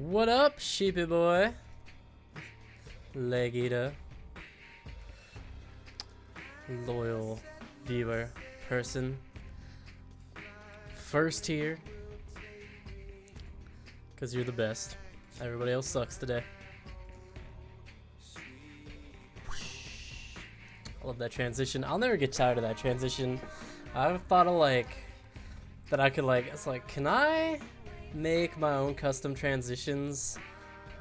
What up, sheepy boy? Leg eater. Loyal viewer person. First tier. Because you're the best. Everybody else sucks today. I love that transition. I'll never get tired of that transition. I've thought of that I could it's like, can I make my own custom transitions?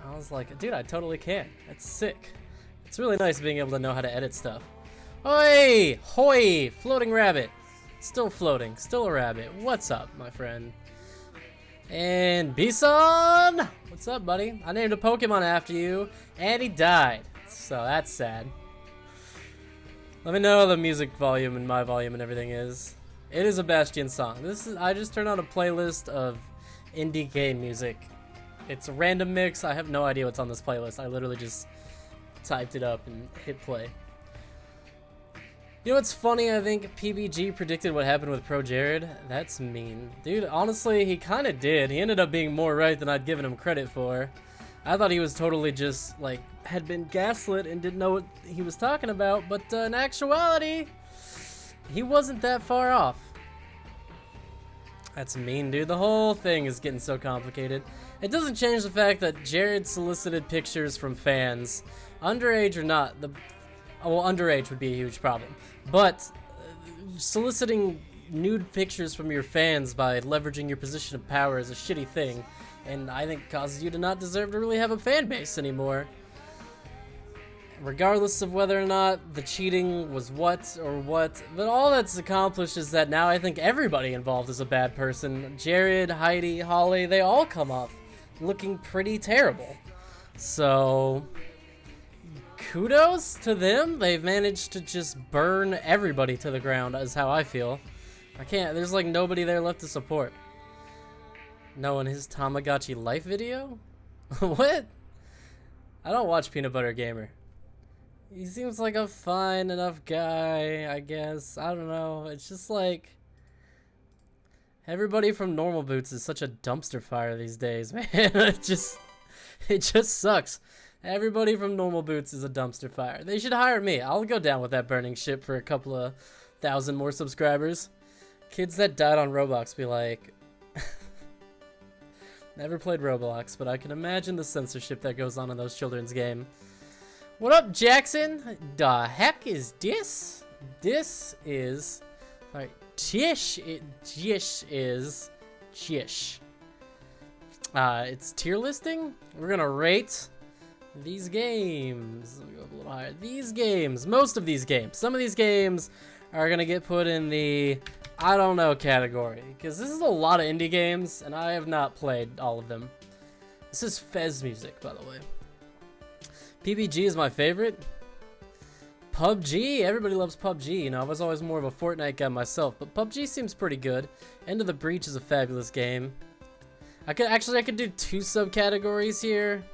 I was like, dude, I totally can. It's sick. It's really nice being able to know how to edit stuff. Oi! Hoi! Floating rabbit. Still floating. Still a rabbit. What's up, my friend? And Byeeee! What's up, buddy? I named a Pokemon after you, and he died. So that's sad. Let me know the music volume and my volume and everything is. It is a Bastion song. I just turned on a playlist of indie game music. It's a random mix. I have no idea what's on this playlist. I literally just typed it up and hit play. You know what's funny? I think PBG predicted what happened with Pro Jared. That's mean. Dude, honestly, he kind of did. He ended up being more right than I'd given him credit for. I thought he was totally just, had been gaslit and didn't know what he was talking about, but in actuality, he wasn't that far off. That's mean, dude. The whole thing is getting so complicated. It doesn't change the fact that Jared solicited pictures from fans, underage or not. Well, underage would be a huge problem, but soliciting nude pictures from your fans by leveraging your position of power is a shitty thing, and I think causes you to not deserve to really have a fan base anymore. Regardless of whether or not the cheating was what, but all that's accomplished is that now I think everybody involved is a bad person. Jared, Heidi, Holly, they all come off looking pretty terrible. So, kudos to them. They've managed to just burn everybody to the ground, is how I feel. There's nobody there left to support. No, in his Tamagotchi life video? What? I don't watch Peanut Butter Gamer. He seems like a fine enough guy, I guess. I don't know. It's just everybody from Normal Boots is such a dumpster fire these days, man. It just sucks. Everybody from Normal Boots is a dumpster fire. They should hire me. I'll go down with that burning ship for a couple of thousand more subscribers. Kids that died on Roblox be like... Never played Roblox, but I can imagine the censorship that goes on in those children's games. What up, Jackson? The heck is this? This is... Alright, Tish is... Chish. It's tier listing? We're gonna rate these games. Let me go up a little higher. These games. Most of these games. Some of these games are gonna get put in the I don't know category. Because this is a lot of indie games, and I have not played all of them. This is Fez music, by the way. PBG is my favorite. PUBG, everybody loves PUBG. You know, I was always more of a Fortnite guy myself, but PUBG seems pretty good. End of the Breach is a fabulous game. I could do two subcategories here.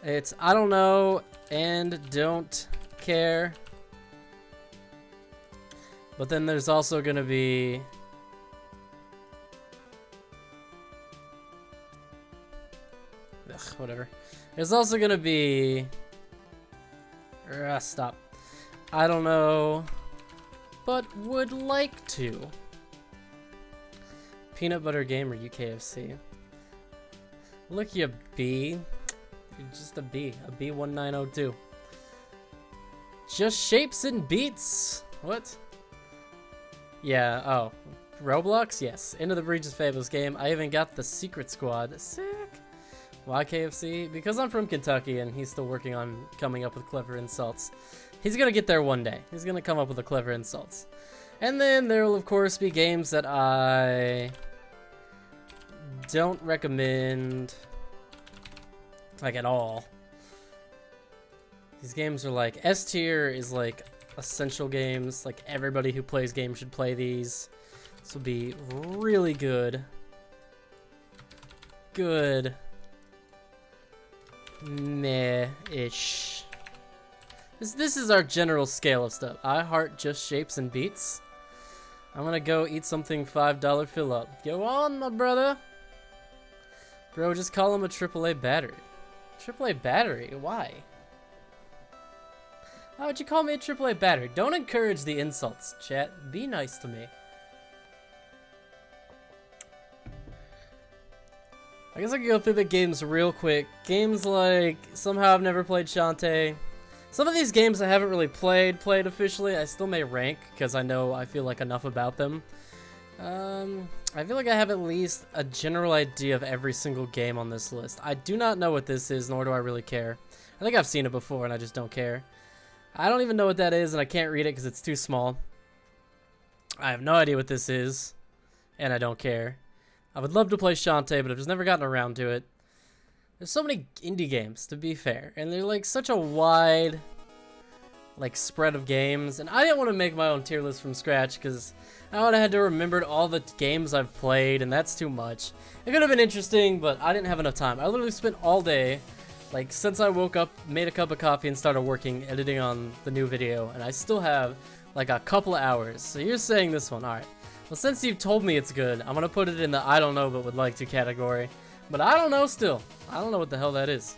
It's I don't know and don't care. But then there's also gonna be whatever. There's also gonna be stop. I don't know, but would like to. Peanut Butter Gamer UKFC. Look, you B. You're just a B. A B1902. Just shapes and beats. What? Yeah. Oh, Roblox. Yes. End of the Breach is a fabulous game. I even got the Secret Squad. Sick. Why KFC? Because I'm from Kentucky and he's still working on coming up with clever insults. He's gonna get there one day. He's gonna come up with the clever insults. And then there will of course be games that I don't recommend at all. These games are S tier is essential games. Everybody who plays games should play these. This will be really good. Good. Meh-ish. This is our general scale of stuff. I heart just shapes and beats. I'm gonna go eat something $5 fill up. Go on, my brother. Bro, just call him a AAA battery. AAA battery? Why? Why would you call me a AAA battery? Don't encourage the insults, chat. Be nice to me. I guess I can go through the games real quick. Games like Somehow I've Never Played Shantae. Some of these games I haven't really played officially. I still may rank because I feel like enough about them. I feel like I have at least a general idea of every single game on this list. I do not know what this is, nor do I really care. I think I've seen it before and I just don't care. I don't even know what that is and I can't read it because it's too small. I have no idea what this is and I don't care. I would love to play Shantae, but I've just never gotten around to it. There's so many indie games, to be fair, and they're like such a wide spread of games, and I didn't want to make my own tier list from scratch because I would have had to remember all the games I've played, and that's too much. It could have been interesting, but I didn't have enough time. I literally spent all day, since I woke up, made a cup of coffee, and started working, editing on the new video, and I still have a couple of hours. So you're saying this one, alright. Well, since you've told me it's good, I'm gonna put it in the I don't know but would like to category. But I don't know still. I don't know what the hell that is.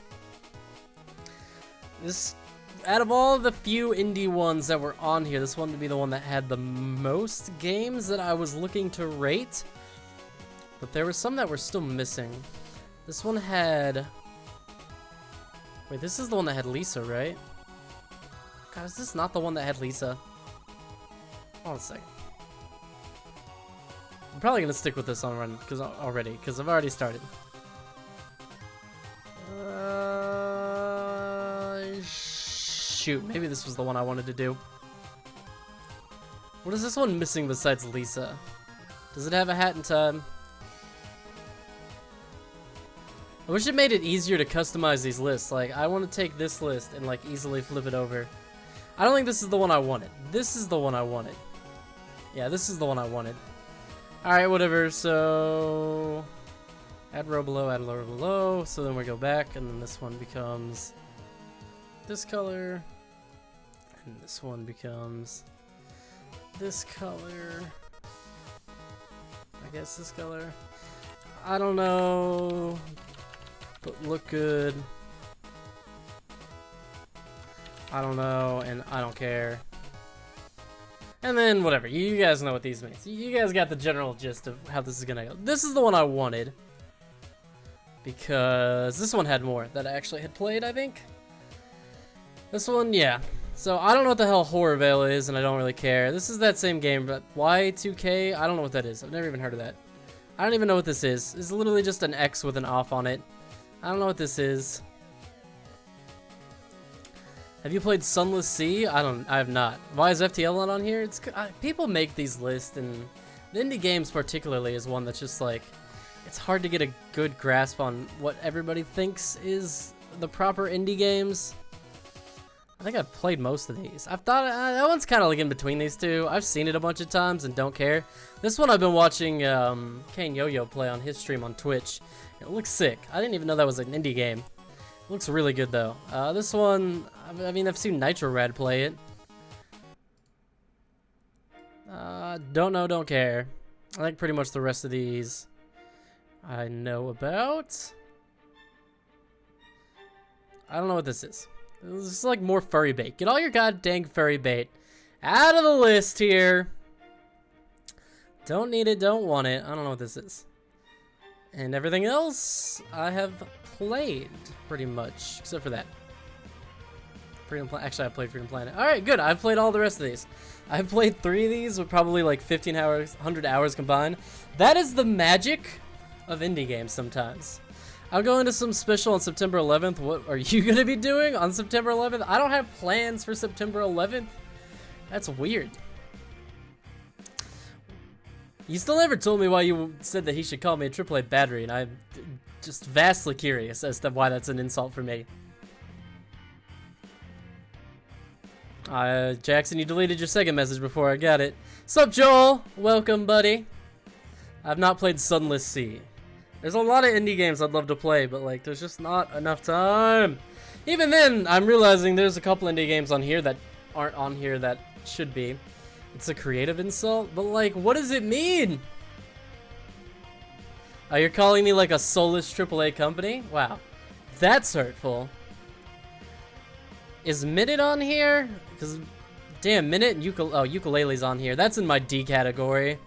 This, out of all the few indie ones that were on here, this one would be the one that had the most games that I was looking to rate. But there were some that were still missing. This one had... Wait, this is the one that had Lisa, right? God, is this not the one that had Lisa? Hold on a second. I'm probably gonna stick with this on run because I've already started. Shoot, maybe this was the one I wanted to do. What is this one missing besides Lisa? Does it have a Hat in Time? I wish it made it easier to customize these lists. I want to take this list and easily flip it over. I don't think this is the one I wanted. This is the one I wanted. Yeah, this is the one I wanted. Alright, whatever, so... Add row below, add row below, so then we go back, and then this one becomes this color, and this one becomes this color, I guess this color. I don't know, but look good. I don't know, and I don't care. And then, whatever, you guys know what these mean. You guys got the general gist of how this is gonna go. This is the one I wanted. Because this one had more that I actually had played, I think. This one, yeah. So, I don't know what the hell Horror Veil is, and I don't really care. This is that same game, but Y2K? I don't know what that is. I've never even heard of that. I don't even know what this is. It's literally just an X with an off on it. I don't know what this is. Have you played Sunless Sea? I have not. Why is FTL not on here? It's people make these lists, and the indie games particularly is one that's just it's hard to get a good grasp on what everybody thinks is the proper indie games. I think I've played most of these. I've thought that one's kind of in between these two. I've seen it a bunch of times and don't care. This one I've been watching Kane Yo-Yo play on his stream on Twitch. It looks sick. I didn't even know that was an indie game. It looks really good though. This one, I mean, I've seen Nitro Rad play it. Don't know, don't care. I think pretty much the rest of these I know about. I don't know what this is. This is more furry bait. Get all your goddamn furry bait out of the list here. Don't need it, don't want it. I don't know what this is. And everything else I have played pretty much, except for that. Actually, I played Freedom Planet. Alright, good. I've played all the rest of these. I've played 3 of these with probably 15 hours, 100 hours combined. That is the magic of indie games sometimes. I'll go into some special on September 11th. What are you going to be doing on September 11th? I don't have plans for September 11th. That's weird. You still never told me why you said that he should call me a AAA battery, and I'm just vastly curious as to why that's an insult for me. Jackson, you deleted your second message before I got it. Sup, Joel? Welcome, buddy. I've not played Sunless Sea. There's a lot of indie games I'd love to play, but there's just not enough time. Even then, I'm realizing there's a couple indie games on here that aren't on here that should be. It's a creative insult, but what does it mean? Oh, you're calling me like a soulless AAA company? Wow. That's hurtful. Is Minute on here? Because, damn, Minute and Ukulele's on here. That's in my D category.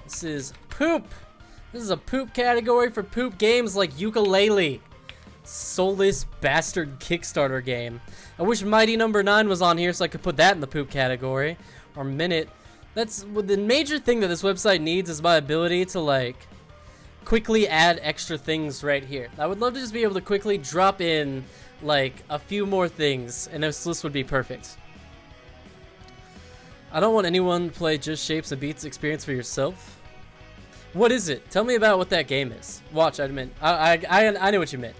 This is poop. This is a poop category for poop games like Ukulele. Soulless bastard Kickstarter game. I wish Mighty Number 9 was on here so I could put that in the poop category. Or Minute. That's the major thing that this website needs is my ability to, like, quickly add extra things right here. I would love to just be able to quickly drop in like a few more things and this list would be perfect. I don't want anyone to play Just Shapes and Beats experience for yourself. What is it? Tell me about what that game is. Watch, I meant I know what you meant.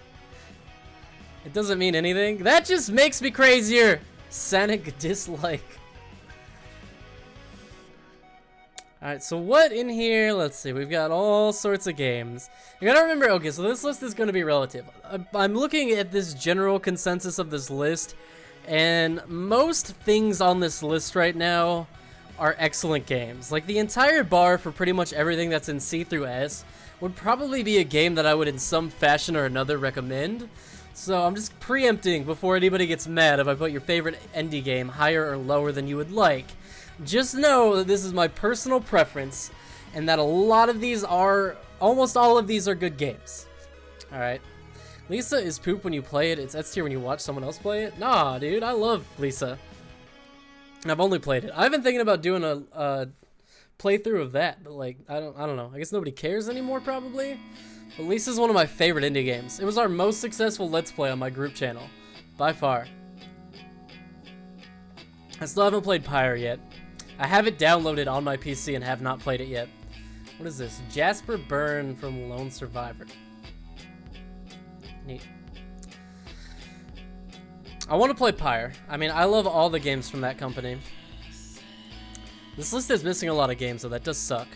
It doesn't mean anything. That just makes me crazier. Sonic dislike. Alright, so what in here? Let's see. We've got all sorts of games. You gotta remember, okay, so this list is going to be relative. I'm looking at this general consensus of this list, and most things on this list right now are excellent games. Like, the entire bar for pretty much everything that's in C through S would probably be a game that I would in some fashion or another recommend. So I'm just preempting before anybody gets mad if I put your favorite indie game higher or lower than you would like. Just know that this is my personal preference and that a lot of these are, almost all of these are good games. Alright. Lisa is poop when you play it. It's S tier when you watch someone else play it. Nah, dude, I love Lisa. And I've only played it. I've been thinking about doing a playthrough of that, but like, I don't know. I guess nobody cares anymore probably. But Lisa's one of my favorite indie games. It was our most successful Let's Play on my group channel. By far. I still haven't played Pyre yet. I have it downloaded on my PC and have not played it yet. What is this? Jasper Byrne from Lone Survivor. Neat. I want to play Pyre. I mean, I love all the games from that company. This list is missing a lot of games, though. That does suck.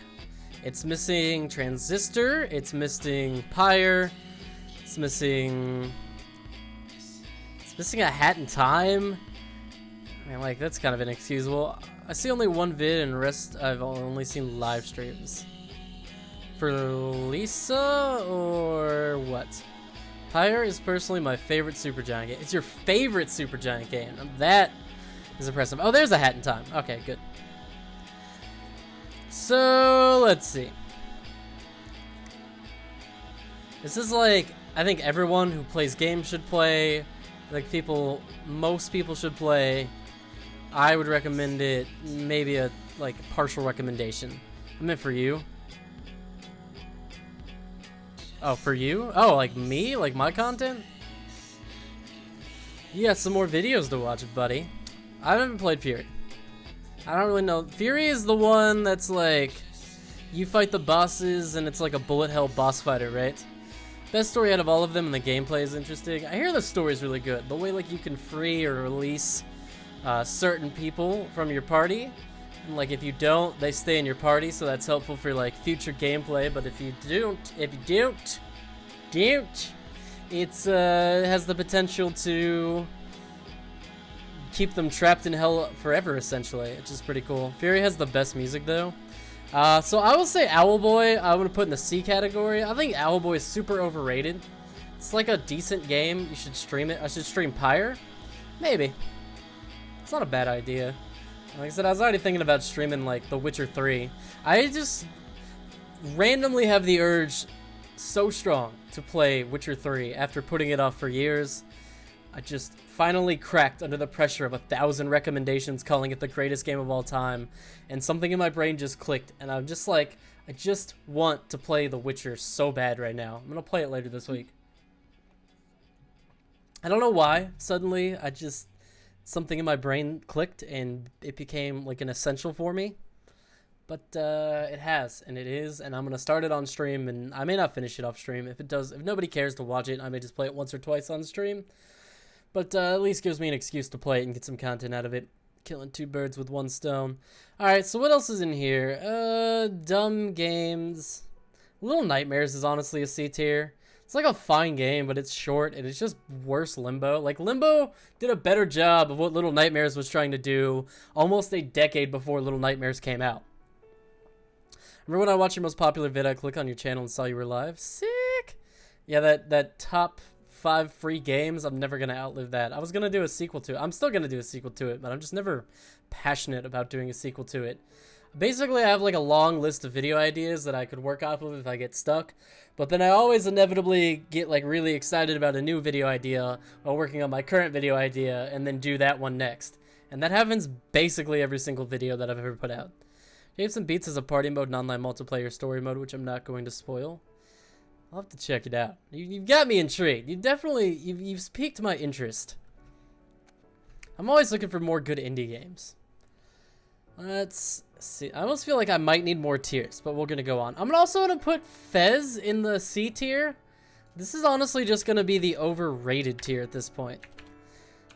It's missing Transistor. It's missing Pyre. It's missing A Hat in Time. I mean, like, that's kind of inexcusable. I see only one vid and the rest I've only seen live streams. For Lisa or what? Pyre is personally my favorite Supergiant game. It's your favorite Supergiant game. That is impressive. Oh, there's A Hat in Time. Okay, good. So, let's see. This is like, I think everyone who plays games should play. Like most people should play. I would recommend it, maybe a like partial recommendation. I meant for you. Oh, for you? Oh, like me? Like my content? You got some more videos to watch, buddy. I haven't played Fury. I don't really know. Fury is the one that's like, you fight the bosses and it's like a bullet hell boss fighter, right? Best story out of all of them and the gameplay is interesting. I hear the story is really good. The way like you can free or release certain people from your party, and like if you don't, they stay in your party, so that's helpful for like future gameplay. But if you don't, it's has the potential to keep them trapped in hell forever, essentially, which is pretty cool. Fury has the best music though. So I will say Owlboy, I would put in the C category. I think Owlboy is super overrated. It's like a decent game. You should stream it. I should stream Pyre. Maybe. It's not a bad idea. Like I said, I was already thinking about streaming like The Witcher 3. I just randomly have the urge so strong to play Witcher 3 after putting it off for years. I just finally cracked under the pressure of 1,000 recommendations calling it the greatest game of all time, and something in my brain just clicked, and I'm just like, I just want to play The Witcher so bad right now. I'm gonna play it later this week. I don't know why, suddenly, something in my brain clicked, and it became like an essential for me. But it has, and it is, and I'm gonna start it on stream, and I may not finish it off stream. If nobody cares to watch it, I may just play it once or twice on stream. But at least gives me an excuse to play it and get some content out of it. Killing two birds with one stone. Alright, so what else is in here? Dumb games. Little Nightmares is honestly a C tier. It's like a fine game, but it's short, and it's just worse Limbo. Like, Limbo did a better job of what Little Nightmares was trying to do almost a decade before Little Nightmares came out. Remember when I watched your most popular vid, I clicked on your channel and saw you were live? Sick! Yeah, that top 5 free games, I'm never going to outlive that. I was going to do a sequel to it. I'm still going to do a sequel to it, but I'm just never passionate about doing a sequel to it. Basically, I have like a long list of video ideas that I could work off of if I get stuck, but then I always inevitably get like really excited about a new video idea while working on my current video idea and then do that one next. And that happens basically every single video that I've ever put out. Shapes and Beats is a party mode and online multiplayer story mode, which I'm not going to spoil. I'll have to check it out. You've got me intrigued. You've piqued my interest. I'm always looking for more good indie games. Let's see. I almost feel like I might need more tiers, but we're going to go on. I'm also going to put Fez in the C tier. This is honestly just going to be the overrated tier at this point.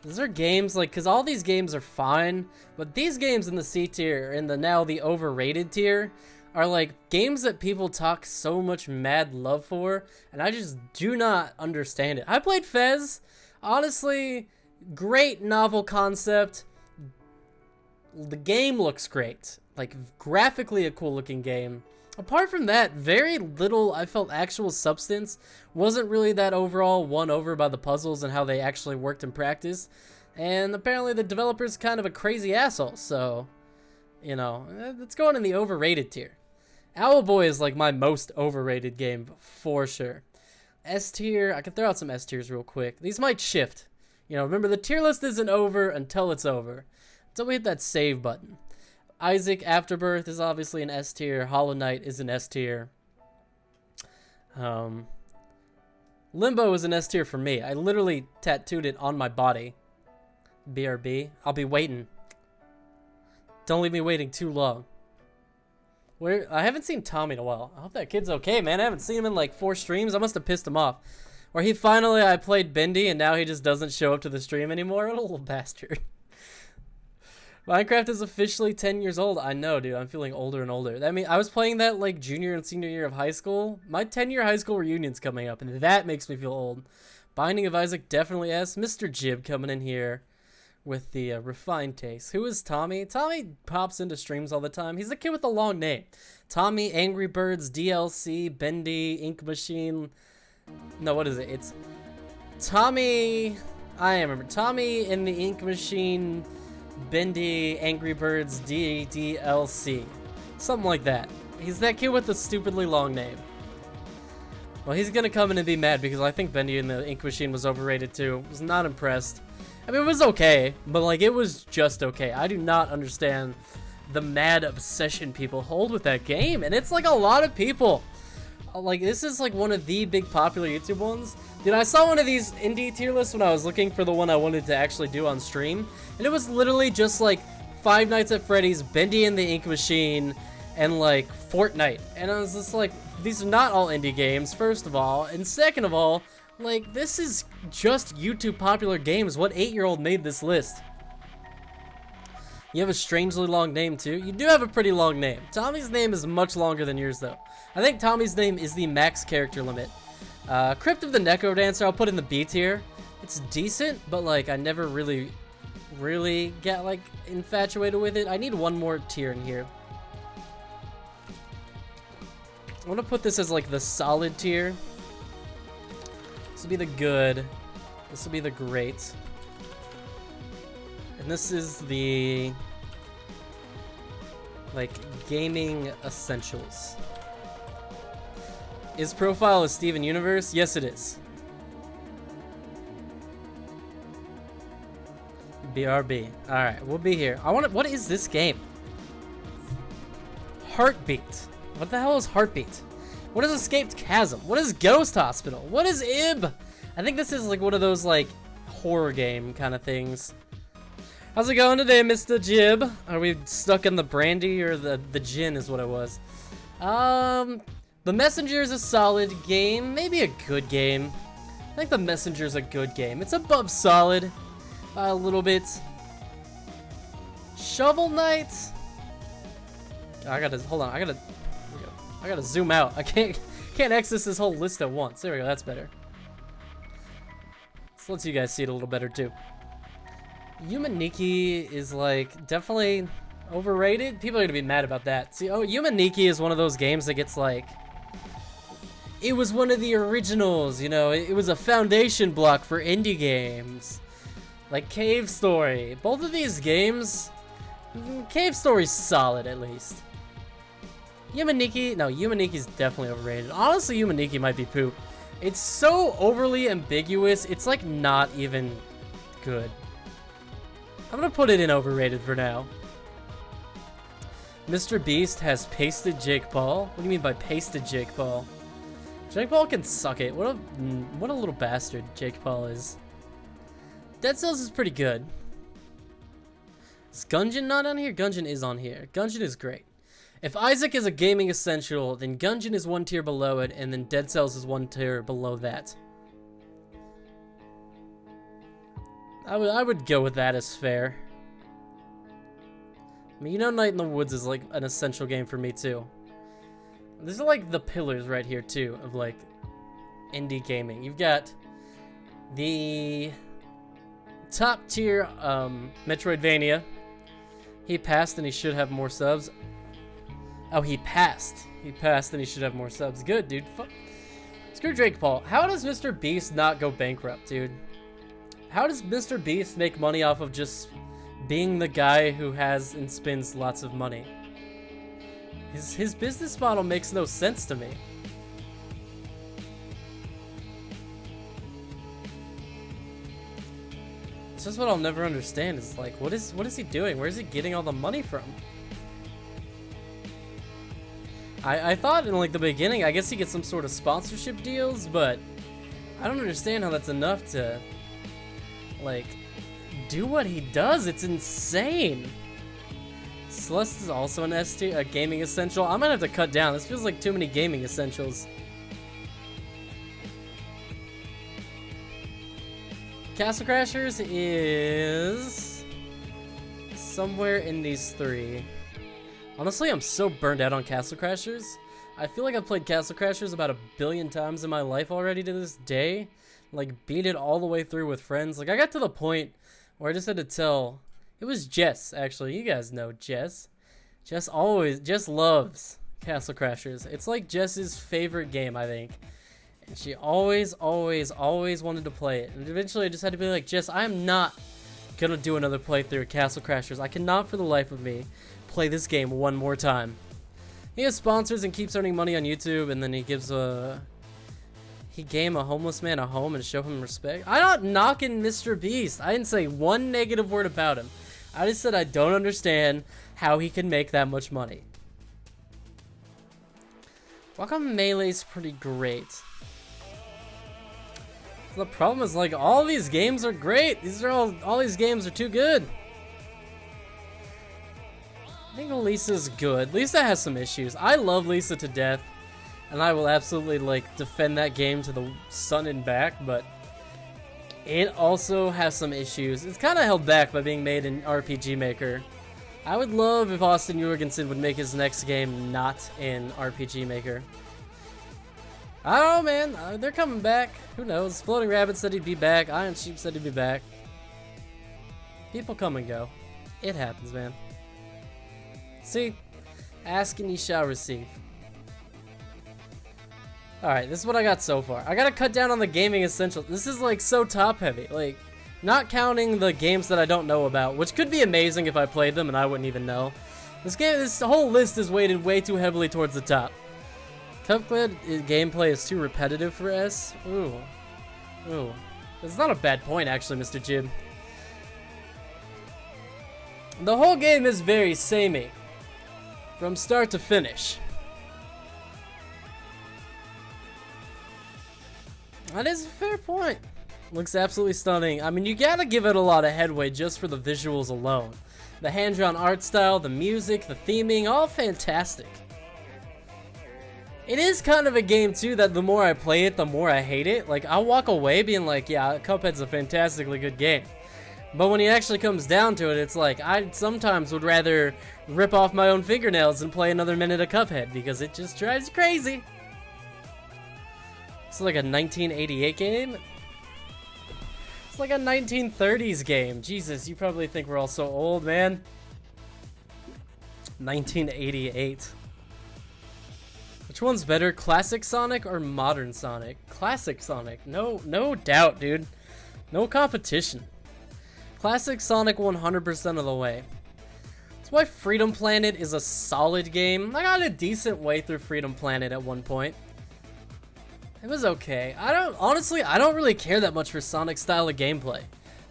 These are games, like, because all these games are fine, but these games in the C tier, in the now the overrated tier, are like games that people talk so much mad love for, and I just do not understand it. I played Fez. Honestly, great novel concept. The game looks great. Like, graphically a cool looking game. Apart from that, very little, I felt, actual substance. Wasn't really that overall won over by the puzzles and how they actually worked in practice. And apparently the developer's kind of a crazy asshole, so, you know, it's going in the overrated tier. Owlboy is like my most overrated game, for sure. S tier, I can throw out some S tiers real quick. These might shift. You know, remember, the tier list isn't over until it's over. Until we hit that save button. Isaac Afterbirth is obviously an S tier. Hollow Knight is an S tier. Limbo is an S tier for me. I literally tattooed it on my body. BRB. I'll be waiting. Don't leave me waiting too long. I haven't seen Tommy in a while. I hope that kid's okay, man. I haven't seen him in like 4 streams. I must have pissed him off. Where I played Bendy and now he just doesn't show up to the stream anymore. What a little bastard. Minecraft is officially 10 years old. I know, dude. I'm feeling older and older. I mean, I was playing that like junior and senior year of high school. My 10-year high school reunion's coming up, and that makes me feel old. Binding of Isaac, definitely S. Mr. Jib coming in here with the refined taste. Who is Tommy? Tommy pops into streams all the time. He's the kid with the long name. Tommy, Angry Birds, DLC, Bendy, Ink Machine. No, what is it? It's Tommy. I remember. Tommy in the Ink Machine, Bendy, Angry Birds, DLC. Something like that. He's that kid with the stupidly long name. Well, he's gonna come in and be mad because I think Bendy in the Ink Machine was overrated too. Was not impressed. I mean, it was okay, but like, it was just okay. I do not understand the mad obsession people hold with that game, and it's like a lot of people. Like, this is like one of the big popular YouTube ones. Dude, I saw one of these indie tier lists when I was looking for the one I wanted to actually do on stream, and it was literally just like Five Nights at Freddy's, Bendy and the Ink Machine, and like Fortnite. And I was just like, these are not all indie games, first of all, and second of all, like, this is just YouTube popular games. What 8-year-old made this list? You have a strangely long name too. You do have a pretty long name. Tommy's name is much longer than yours though. I think Tommy's name is the max character limit. Crypt of the Necro Dancer, I'll put in the B tier. It's decent, but like, I never really get like infatuated with it. I need one more tier in here. I want to put this as like the solid tier. This will be the good. This will be the great. And this is the like gaming essentials. Is profile a Steven Universe? Yes, it is. BRB. All right, we'll be here. What is this game? Heartbeat. What the hell is Heartbeat? What is Escaped Chasm? What is Ghost Hospital? What is IB? I think this is like one of those like horror game kind of things. How's it going today, Mr. Jib? Are we stuck in the brandy or the gin is what it was? The Messenger is a solid game, maybe a good game. I think The Messenger is a good game. It's above solid by a little bit. Shovel Knight. Hold on. I gotta zoom out. I can't access this whole list at once. There we go. That's better. This lets you guys see it a little better too. Yumaniki is like definitely Overrated? People are gonna be mad about that. See, oh, Yumaniki is one of those games that gets like... It was one of the originals, you know? It was a foundation block for indie games. Like Cave Story. Both of these games... Cave Story's solid, at least. Yumaniki... No, Yumaniki's definitely overrated. Honestly, Yumaniki might be poop. It's so overly ambiguous, it's like not even good. I'm gonna put it in overrated for now. Mr. Beast has pasted Jake Paul. What do you mean by pasted Jake Paul? Jake Paul can suck it. What a little bastard Jake Paul is. Dead Cells is pretty good. Is Gungeon not on here? Gungeon is on here. Gungeon is great. If Isaac is a gaming essential, then Gungeon is one tier below it, and then Dead Cells is one tier below that. I would go with that as fair. I mean, you know, Night in the Woods is like an essential game for me too. These are like the pillars right here too of like indie gaming. You've got the top tier Metroidvania. He passed and he should have more subs. Oh, he passed. He passed and he should have more subs. Good, dude. Screw Drake Paul. How does Mr. Beast not go bankrupt, dude? How does Mr. Beast make money off of just being the guy who has and spends lots of money? His business model makes no sense to me. It's just what I'll never understand is like, what is he doing? Where is he getting all the money from? I thought in like the beginning, I guess he gets some sort of sponsorship deals, but I don't understand how that's enough to like do what he does. It's insane. Celeste is also an S tier, a gaming essential. I'm gonna have to cut down. This feels like too many gaming essentials. Castle Crashers is somewhere in these three. Honestly, I'm so burned out on Castle Crashers. I feel like I've played Castle Crashers about 1 billion times in my life already to this day. Like, beat it all the way through with friends. Like, I got to the point where I just had to tell... It was Jess, actually. You guys know Jess. Jess loves Castle Crashers. It's like Jess's favorite game, I think. And she always wanted to play it. And eventually I just had to be like, Jess, I am not gonna do another playthrough of Castle Crashers. I cannot for the life of me play this game one more time. He has sponsors and keeps earning money on YouTube, and then he gives he gave a homeless man a home and show him respect. I'm not knocking Mr. Beast. I didn't say one negative word about him. I just said I don't understand how he can make that much money. Wigwam Melee's pretty great. The problem is like all these games are great. These are all these games are too good. I think Lisa's good. Lisa has some issues. I love Lisa to death, and I will absolutely like defend that game to the sun and back, but it also has some issues. It's kind of held back by being made in RPG Maker. I would love if Austin Jorgensen would make his next game not in RPG Maker. I don't know, man. They're coming back. Who knows? Floating Rabbit said he'd be back. Iron Sheep said he'd be back. People come and go. It happens, man. See? Ask and ye shall receive. Alright, this is what I got so far. I gotta cut down on the gaming essentials. This is like so top heavy. Like, not counting the games that I don't know about, which could be amazing if I played them and I wouldn't even know. This whole list is weighted way too heavily towards the top. Cuphead gameplay is too repetitive for S. Ooh. Ooh. That's not a bad point, actually, Mr. Jib. The whole game is very samey. From start to finish. That is a fair point. Looks absolutely stunning. I mean, you gotta give it a lot of headway just for the visuals alone. The hand-drawn art style, the music, the theming, all fantastic. It is kind of a game, too, that the more I play it, the more I hate it. Like, I'll walk away being like, yeah, Cuphead's a fantastically good game. But when it actually comes down to it, it's like, I sometimes would rather rip off my own fingernails and play another minute of Cuphead, because it just drives you crazy. It's like a 1988 game? It's like a 1930s game. Jesus, you probably think we're all so old, man. 1988. Which one's better, classic Sonic or modern Sonic? Classic Sonic, no doubt, dude. No competition. Classic Sonic 100% of the way. That's why Freedom Planet is a solid game. I got a decent way through Freedom Planet at one point. It was okay. Honestly, I don't really care that much for Sonic style of gameplay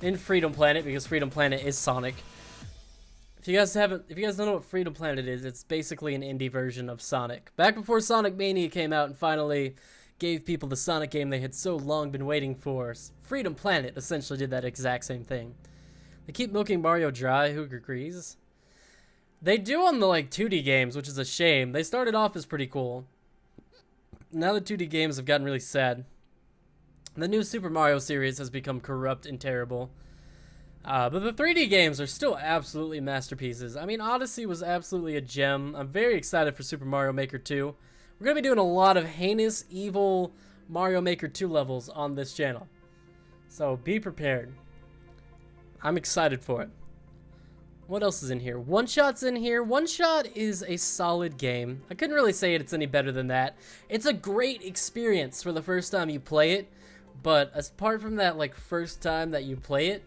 in Freedom Planet because Freedom Planet is Sonic. If you guys don't know what Freedom Planet is, it's basically an indie version of Sonic. Back before Sonic Mania came out and finally gave people the Sonic game they had so long been waiting for, Freedom Planet essentially did that exact same thing. They keep milking Mario dry, who agrees? They do on the 2D games, which is a shame. They started off as pretty cool. Now the 2D games have gotten really sad. The new Super Mario series has become corrupt and terrible. But the 3D games are still absolutely masterpieces. I mean, Odyssey was absolutely a gem. I'm very excited for Super Mario Maker 2. We're going to be doing a lot of heinous, evil Mario Maker 2 levels on this channel. So be prepared. I'm excited for it. What else is in here? One Shot's in here. One Shot is a solid game. I couldn't really say it's any better than that. It's a great experience for the first time you play it. But apart from that first time that you play it,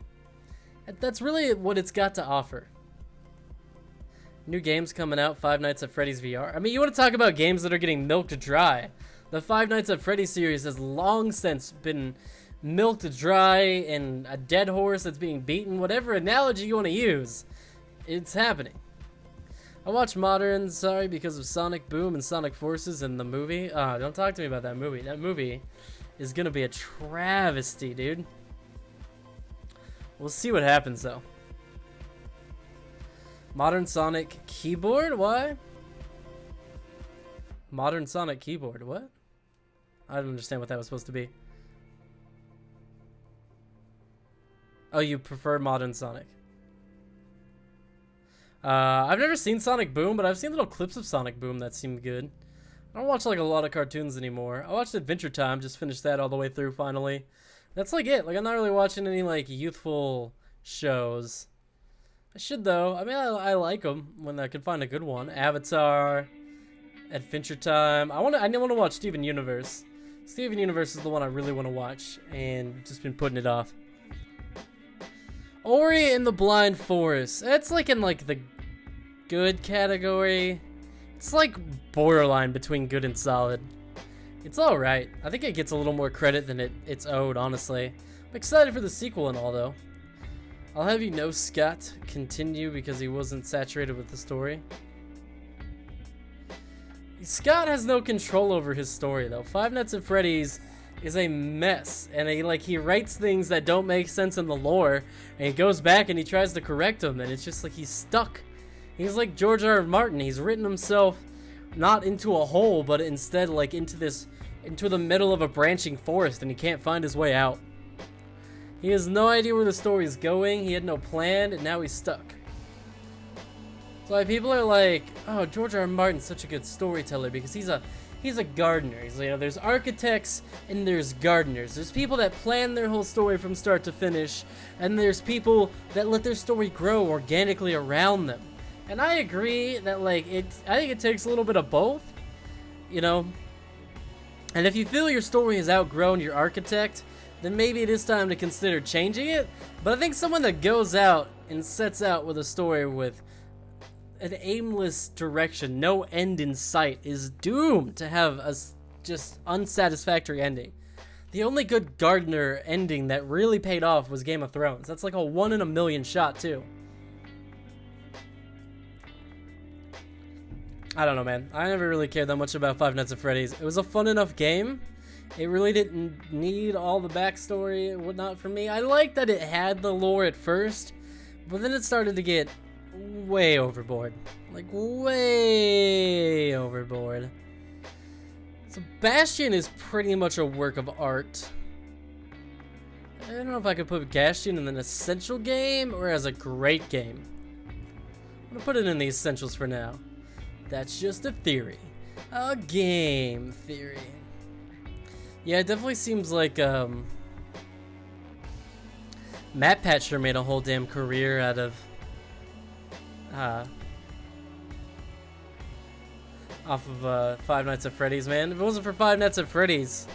that's really what it's got to offer. New games coming out, Five Nights at Freddy's VR. I mean, you want to talk about games that are getting milked dry. The Five Nights at Freddy's series has long since been milked dry, and a dead horse that's being beaten. Whatever analogy you want to use, it's happening. I watched Modern, sorry, because of Sonic Boom and Sonic Forces and the movie. Don't talk to me about that movie. That movie is going to be a travesty, dude. We'll see what happens, though. Modern Sonic keyboard? Why? Modern Sonic keyboard? What? I don't understand what that was supposed to be. Oh, you prefer Modern Sonic. I've never seen Sonic Boom, but I've seen little clips of Sonic Boom that seem good. I don't watch a lot of cartoons anymore. I watched Adventure Time, just finished that all the way through finally. That's it. I'm not really watching any youthful shows. I should though. I mean, I like them when I can find a good one. Avatar, Adventure Time. I want to watch Steven Universe. Steven Universe is the one I really want to watch, and just been putting it off. Ori and the Blind Forest. That's in the good category. It's borderline between good and solid. It's alright. I think it gets a little more credit than it's owed, honestly. I'm excited for the sequel and all, though. I'll have you know Scott continue because he wasn't saturated with the story. Scott has no control over his story, though. Five Nights at Freddy's is a mess, and he writes things that don't make sense in the lore, and he goes back and he tries to correct them, and it's just he's stuck. He's like George R. R. Martin. He's written himself not into a hole, but instead into the middle of a branching forest, and he can't find his way out. He has no idea where the story is going. He had no plan, and now he's stuck. So people are like, oh, George R. R. Martin's such a good storyteller because he's a gardener. There's architects and there's gardeners. There's people that plan their whole story from start to finish, and there's people that let their story grow organically around them. And I agree that I think it takes a little bit of both, And if you feel your story has outgrown your architect, then maybe it is time to consider changing it. But I think someone that goes out and sets out with a story with an aimless direction, no end in sight, is doomed to have a just unsatisfactory ending. The only good gardener ending that really paid off was Game of Thrones. That's a 1 in a million shot, too. I don't know, man. I never really cared that much about Five Nights at Freddy's. It was a fun enough game. It really didn't need all the backstory and whatnot for me. I liked that it had the lore at first, but then it started to get way overboard. Way overboard. So Bastion is pretty much a work of art. I don't know if I could put Bastion in an essential game or as a great game. I'm gonna put it in the essentials for now. That's just a theory. A game theory. Yeah, it definitely seems like Matt Patcher made a whole damn career out of off of Five Nights at Freddy's, man. If it wasn't for Five Nights at Freddy's.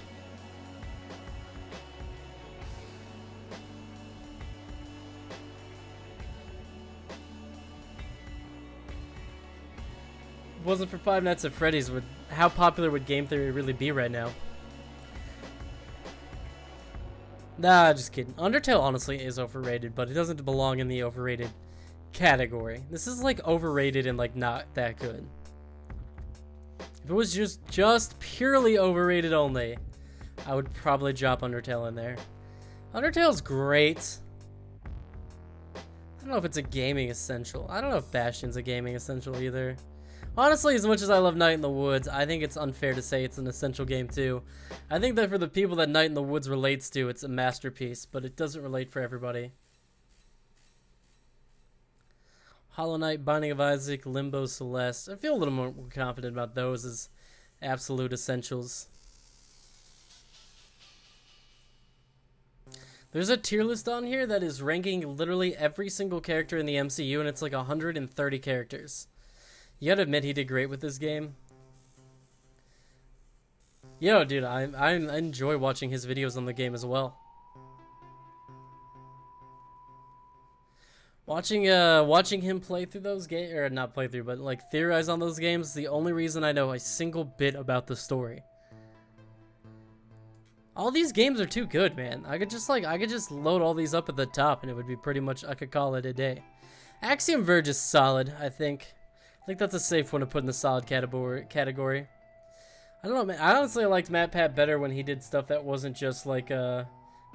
If it wasn't for Five Nights at Freddy's, how popular would game theory really be right now? Nah, just kidding. Undertale honestly is overrated, but it doesn't belong in the overrated category. This is like overrated and like not that good. If it was just purely overrated only, I would probably drop Undertale in there. Undertale's great. I don't know if it's a gaming essential. I don't know if Bastion's a gaming essential either. Honestly, as much as I love Night in the Woods, I think it's unfair to say it's an essential game too. I think that for the people that Night in the Woods relates to, it's a masterpiece, but it doesn't relate for everybody. Hollow Knight, Binding of Isaac, Limbo, Celeste. I feel a little more confident about those as absolute essentials. There's a tier list on here that is ranking literally every single character in the MCU, and it's like 130 characters. You gotta admit he did great with this game. Yo, dude, I enjoy watching his videos on the game as well. Watching him play through those games, or not play through, but like theorize on those games, is the only reason I know a single bit about the story. All these games are too good, man. I could just load all these up at the top, and it would be pretty much, I could call it a day. Axiom Verge is solid, I think. I think that's a safe one to put in the solid category. I don't know, man. I honestly liked MatPat better when he did stuff that wasn't just like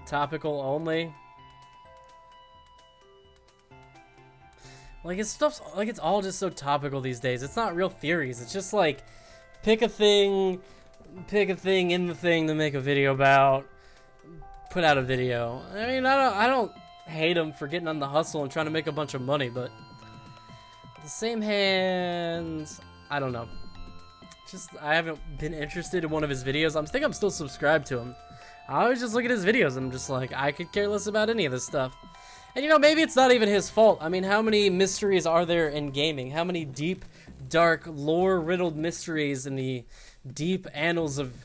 topical only. Like his stuff's like it's all just so topical these days. It's not real theories. It's just like pick a thing in the thing to make a video about, put out a video. I mean, I don't hate him for getting on the hustle and trying to make a bunch of money, but the same hands, I don't know. Just, I haven't been interested in one of his videos. I think I'm still subscribed to him. I always just look at his videos and I'm just like, I could care less about any of this stuff. And you know, maybe it's not even his fault. I mean, how many mysteries are there in gaming? How many deep, dark, lore-riddled mysteries in the deep annals of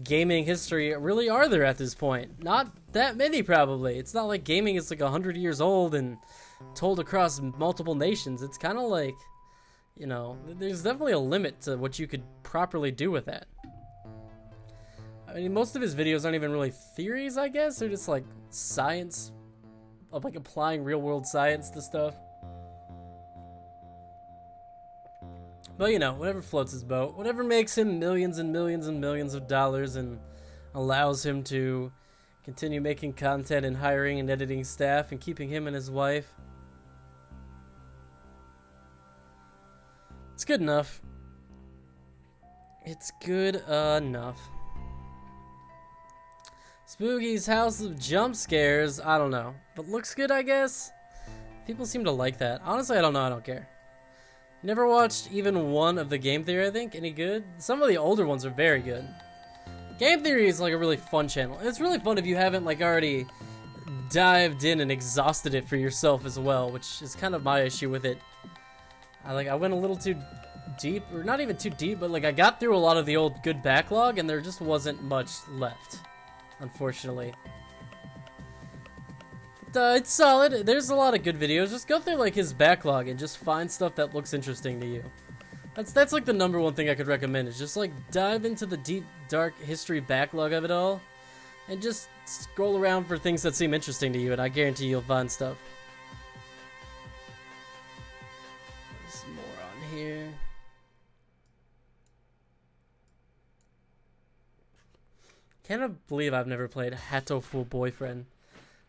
gaming history really are there at this point? Not that many, probably. It's not like gaming is like 100 years old and told across multiple nations. It's kind of like, you know, there's definitely a limit to what you could properly do with that. I mean, most of his videos aren't even really theories, I guess. They're just like science, of like applying real world science to stuff. But you know, whatever floats his boat, whatever makes him millions and millions and millions of dollars and allows him to continue making content and hiring and editing staff and keeping him and his wife. It's good enough. It's good enough. Spooky's House of Jump Scares, I don't know. But looks good, I guess? People seem to like that. Honestly, I don't know, I don't care. Never watched even one of the Game Theory, I think. Any good? Some of the older ones are very good. Game Theory is like a really fun channel. It's really fun if you haven't like already dived in and exhausted it for yourself as well, which is kind of my issue with it. I went a little too deep, or not even too deep, but like I got through a lot of the old good backlog and there just wasn't much left, unfortunately. But, it's solid. There's a lot of good videos. Just go through like his backlog and just find stuff that looks interesting to you. That's like the number one thing I could recommend, is just like dive into the deep, dark history backlog of it all and just scroll around for things that seem interesting to you, and I guarantee you'll find stuff. There's more on here. Can't believe I've never played Hatoful Boyfriend.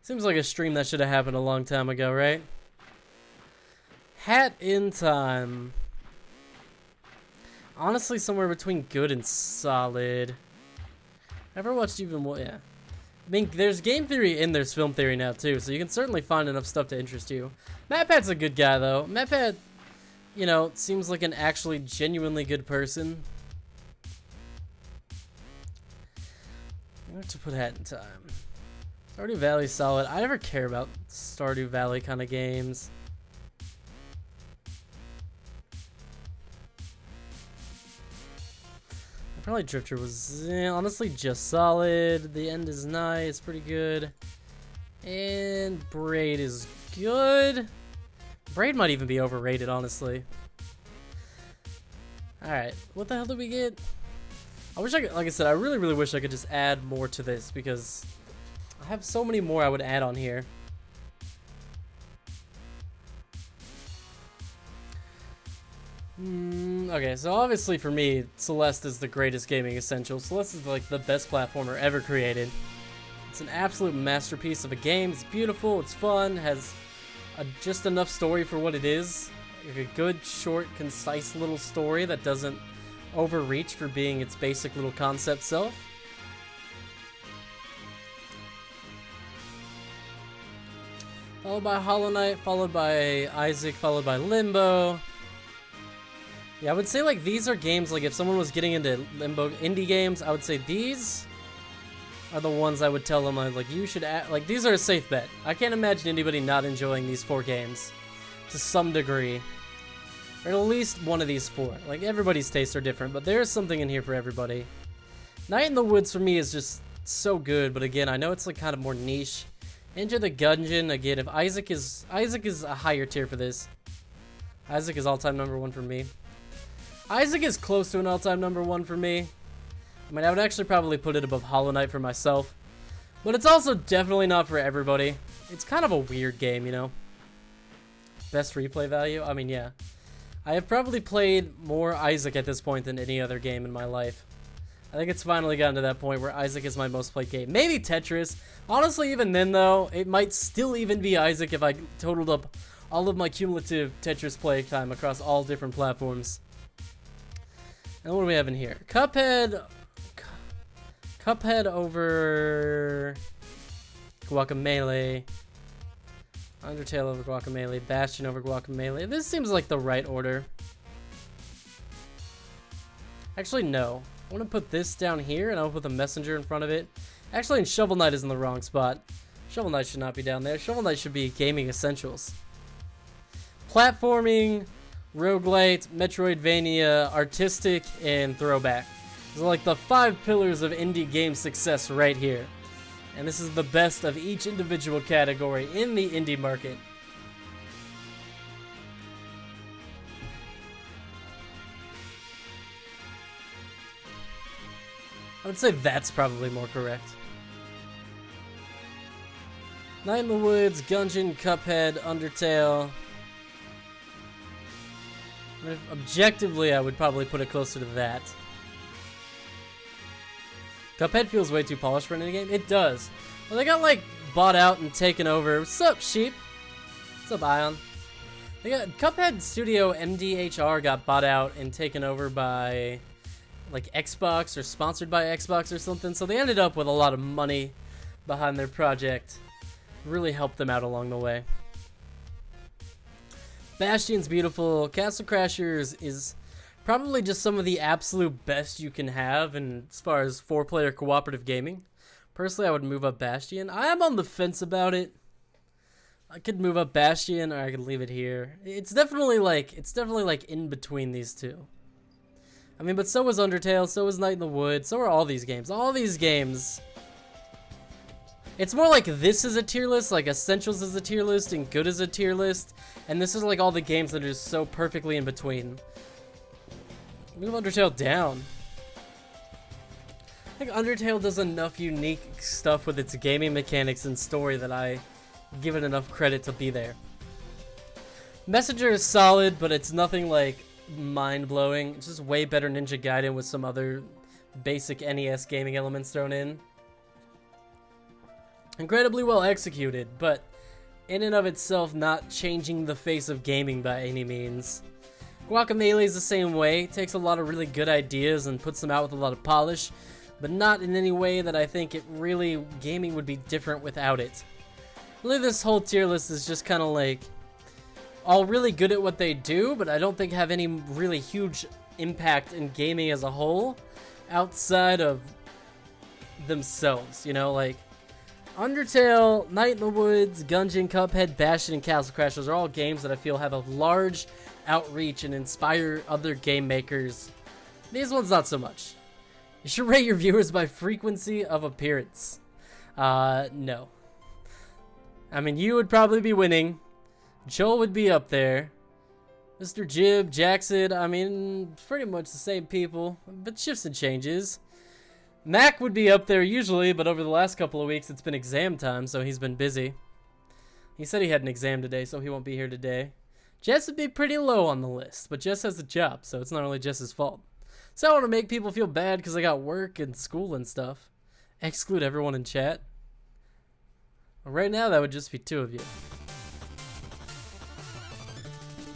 Seems like a stream that should have happened a long time ago, right? Hat in Time. Honestly, somewhere between good and solid. Never watched even more, yeah. I mean, there's game theory and there's film theory now, too, so you can certainly find enough stuff to interest you. MatPat's a good guy, though. MatPat, you know, seems like an actually genuinely good person. I'm going to put Hat in Time. Stardew Valley's solid. I never care about Stardew Valley kind of games. Probably Drifter was honestly just solid. The end is nice, pretty good. And Braid is good. Braid might even be overrated, honestly. Alright, what the hell did we get? I wish I could, like I said, I really, really wish I could just add more to this because I have so many more I would add on here. Okay, so obviously for me, Celeste is the greatest gaming essential. Celeste is like the best platformer ever created. It's an absolute masterpiece of a game. It's beautiful, it's fun, has just enough story for what it is. Like a good, short, concise little story that doesn't overreach for being its basic little concept self. Followed by Hollow Knight, followed by Isaac, followed by Limbo. Yeah, I would say like these are games, like if someone was getting into Limbo indie games, I would say these are the ones I would tell them like you should add, like these are a safe bet. I can't imagine anybody not enjoying these 4 games to some degree. Or at least one of these 4. Like everybody's tastes are different, but there's something in here for everybody. Night in the Woods for me is just so good, but again, I know it's like kind of more niche. Enter the Gungeon, again, if Isaac is a higher tier for this. Isaac is all-time #1 for me. Isaac is close to an all-time #1 for me. I mean, I would actually probably put it above Hollow Knight for myself. But it's also definitely not for everybody. It's kind of a weird game, you know? Best replay value? I mean, yeah. I have probably played more Isaac at this point than any other game in my life. I think it's finally gotten to that point where Isaac is my most played game. Maybe Tetris. Honestly, even then, though, it might still even be Isaac if I totaled up all of my cumulative Tetris play time across all different platforms. And what do we have in here? Cuphead over Guacamelee. Undertale over Guacamelee. Bastion over Guacamelee. This seems like the right order. Actually, no. I want to put this down here, and I'll put the Messenger in front of it. Actually, and Shovel Knight is in the wrong spot. Shovel Knight should not be down there. Shovel Knight should be gaming essentials. Platforming, roguelite, Metroidvania, artistic, and throwback. These are like the 5 pillars of indie game success right here. And this is the best of each individual category in the indie market. I would say that's probably more correct. Night in the Woods, Gungeon, Cuphead, Undertale. Objectively, I would probably put it closer to that. Cuphead feels way too polished for an indie game. It does. Well, they got like bought out and taken over. What's up, sheep? What's up, Ion? They got Cuphead Studio MDHR got bought out and taken over by like Xbox or sponsored by Xbox or something. So they ended up with a lot of money behind their project. Really helped them out along the way. Bastion's beautiful. Castle Crashers is probably just some of the absolute best you can have in as far as 4-player cooperative gaming. Personally, I would move up Bastion. I am on the fence about it. I could move up Bastion or I could leave it here. It's definitely like in between these two. I mean, but so is Undertale, so is Night in the Woods, so are all these games. All these games. It's more like this is a tier list, like Essentials is a tier list, and Good is a tier list, and this is like all the games that are just so perfectly in between. Move Undertale down. I think Undertale does enough unique stuff with its gaming mechanics and story that I give it enough credit to be there. Messenger is solid, but it's nothing like mind-blowing. It's just way better Ninja Gaiden with some other basic NES gaming elements thrown in. Incredibly well executed, but in and of itself not changing the face of gaming by any means. Guacamelee is the same way. It takes a lot of really good ideas and puts them out with a lot of polish, but not in any way that I think it really gaming would be different without it. Really, this whole tier list is just kind of like all really good at what they do, but I don't think have any really huge impact in gaming as a whole outside of themselves, you know, like Undertale, Night in the Woods, Gungeon, Cuphead, Bastion, and Castle Crashers are all games that I feel have a large outreach and inspire other game makers. These ones not so much. You should rate your viewers by frequency of appearance. No. I mean, you would probably be winning. Joel would be up there. Mr. Jib, Jackson, I mean, pretty much the same people, but shifts and changes. Mac would be up there usually, but over the last couple of weeks, it's been exam time, so he's been busy. He said he had an exam today, so he won't be here today. Jess would be pretty low on the list, but Jess has a job, so it's not really Jess's fault. So I want to make people feel bad because I got work and school and stuff. Exclude everyone in chat. Well, right now, that would just be 2 of you.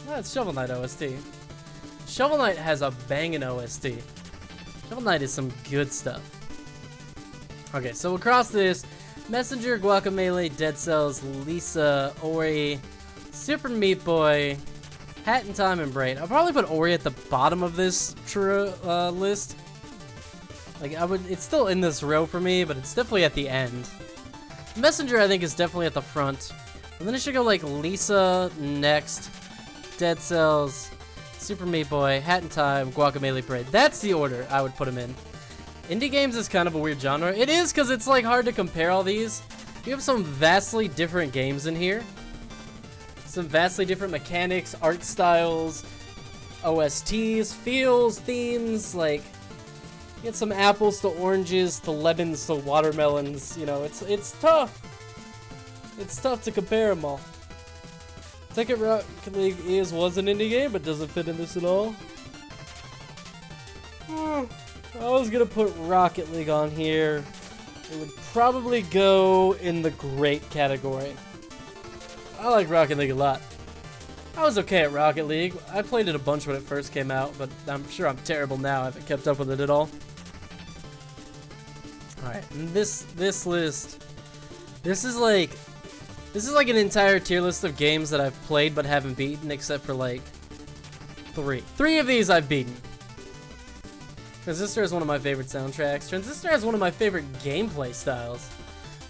It's Shovel Knight OST. Shovel Knight has a banging OST. Shovel Knight is some good stuff. Okay, so across this, Messenger, Guacamelee, Dead Cells, Lisa, Ori, Super Meat Boy, Hat in Time, and Braid. I'll probably put Ori at the bottom of this list. Like, it's still in this row for me, but it's definitely at the end. Messenger, I think, is definitely at the front. And then it should go like Lisa next, Dead Cells, Super Meat Boy, Hat in Time, Guacamelee, Braid. That's the order I would put them in. Indie games is kind of a weird genre. It is, because it's like hard to compare all these. You have some vastly different games in here. Some vastly different mechanics, art styles, OSTs, feels, themes, like, you get some apples to oranges to lemons to watermelons, you know, it's tough. It's tough to compare them all. Second Rocket League was an indie game, but doesn't fit in this at all. I was gonna put Rocket League on here. It would probably go in the great category. I like Rocket League a lot. I was okay at Rocket League. I played it a bunch when it first came out, but I'm sure I'm terrible now. I haven't kept up with it at all. Alright, this list, this is like an entire tier list of games that I've played but haven't beaten, except for like 3. 3 of these I've beaten. Transistor is one of my favorite soundtracks. Transistor has one of my favorite gameplay styles.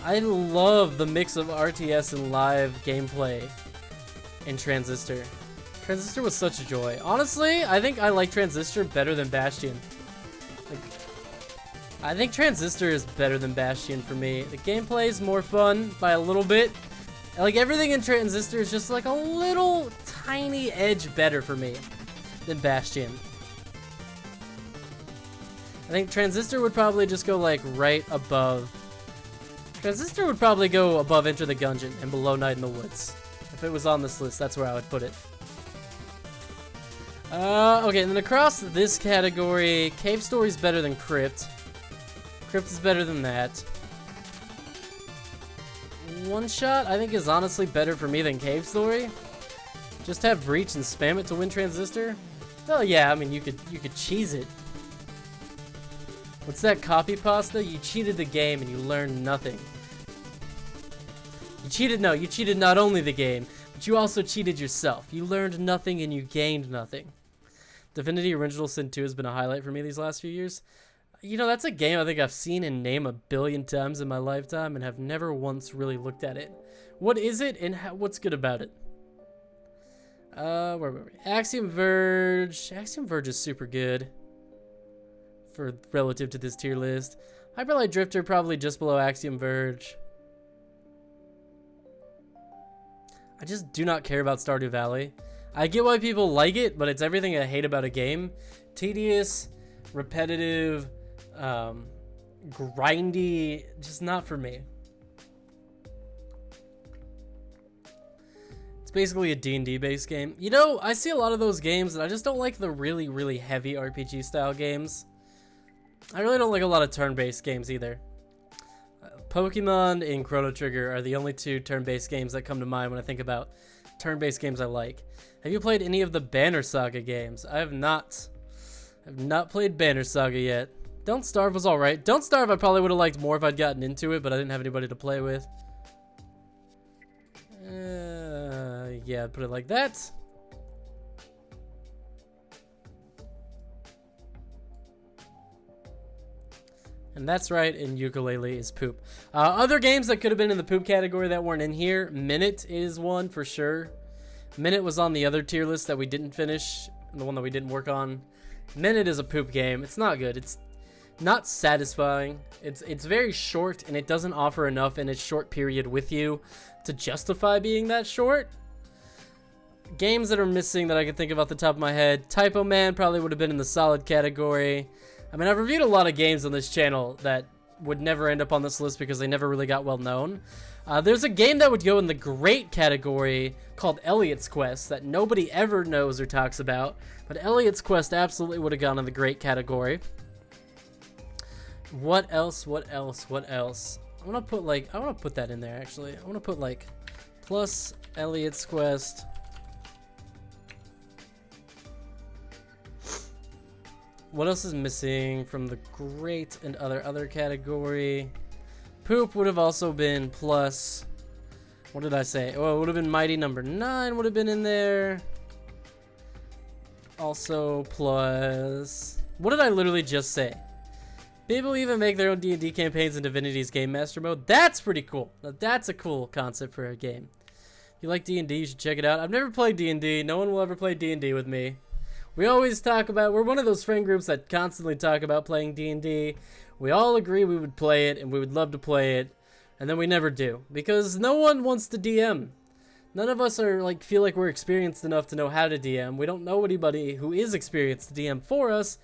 I love the mix of RTS and live gameplay in Transistor. Transistor was such a joy. Honestly, I think I like Transistor better than Bastion. Like, I think Transistor is better than Bastion for me. The gameplay is more fun by a little bit. Like, everything in Transistor is just like a little tiny edge better for me than Bastion. I think Transistor would probably just go like right above. Transistor would probably go above Enter the Gungeon and below Night in the Woods. If it was on this list, that's where I would put it. Okay, and then across this category, Cave Story's better than Crypt. Crypt is better than that. One Shot, I think, is honestly better for me than Cave Story. Just have Breach and spam it to win Transistor. Oh yeah, I mean, you could cheese it. What's that, copy pasta? You cheated the game and you learned nothing. You cheated not only the game, but you also cheated yourself. You learned nothing and you gained nothing. Divinity Original Sin 2 has been a highlight for me these last few years. You know, that's a game I think I've seen and named 1 billion times in my lifetime and have never once really looked at it. What is it and what's good about it? Where were we? Axiom Verge. Axiom Verge is super good for relative to this tier list. Hyperlight Drifter probably just below Axiom Verge. I just do not care about Stardew Valley. I get why people like it, but it's everything I hate about a game. Tedious, repetitive, grindy, just not for me. It's basically a D&D based game. You know, I see a lot of those games and I just don't like the really, really heavy RPG style games. I really don't like a lot of turn-based games either. Pokemon and Chrono Trigger are the only 2 turn-based games that come to mind when I think about turn-based games I like. Have you played any of the Banner Saga games? I have not. I've not played Banner Saga yet. Don't Starve was alright. Don't Starve I probably would have liked more if I'd gotten into it, but I didn't have anybody to play with. Yeah, I'd put it like that. And that's right, and Yooka-Laylee is poop. Other games that could have been in the poop category that weren't in here, Minute is one for sure. Minute was on the other tier list that we didn't finish, the one that we didn't work on. Minute is a poop game. It's not good. It's not satisfying. It's very short, and it doesn't offer enough in its short period with you to justify being that short. Games that are missing that I can think of off the top of my head, Typo Man probably would have been in the solid category. I mean, I've reviewed a lot of games on this channel that would never end up on this list because they never really got well known. There's a game that would go in the great category called Elliot's Quest that nobody ever knows or talks about, but Elliot's Quest absolutely would have gone in the great category. What else? What else? What else? I want to put that in there actually. I want to put like plus Elliot's Quest. What else is missing from the great and other category? Poop would have also been plus. What did I say? Oh, it would have been Mighty Number 9 would have been in there. Also plus. What did I literally just say? People even make their own D&D campaigns in Divinity's Game Master mode. That's pretty cool. Now, that's a cool concept for a game. If you like D&D, you should check it out. I've never played D&D. No one will ever play D&D with me. We always talk about, we're one of those friend groups that constantly talk about playing D&D. We all agree we would play it and we would love to play it, and then we never do because no one wants to DM. None of us are feel like we're experienced enough to know how to DM. We don't know anybody who is experienced to DM for us,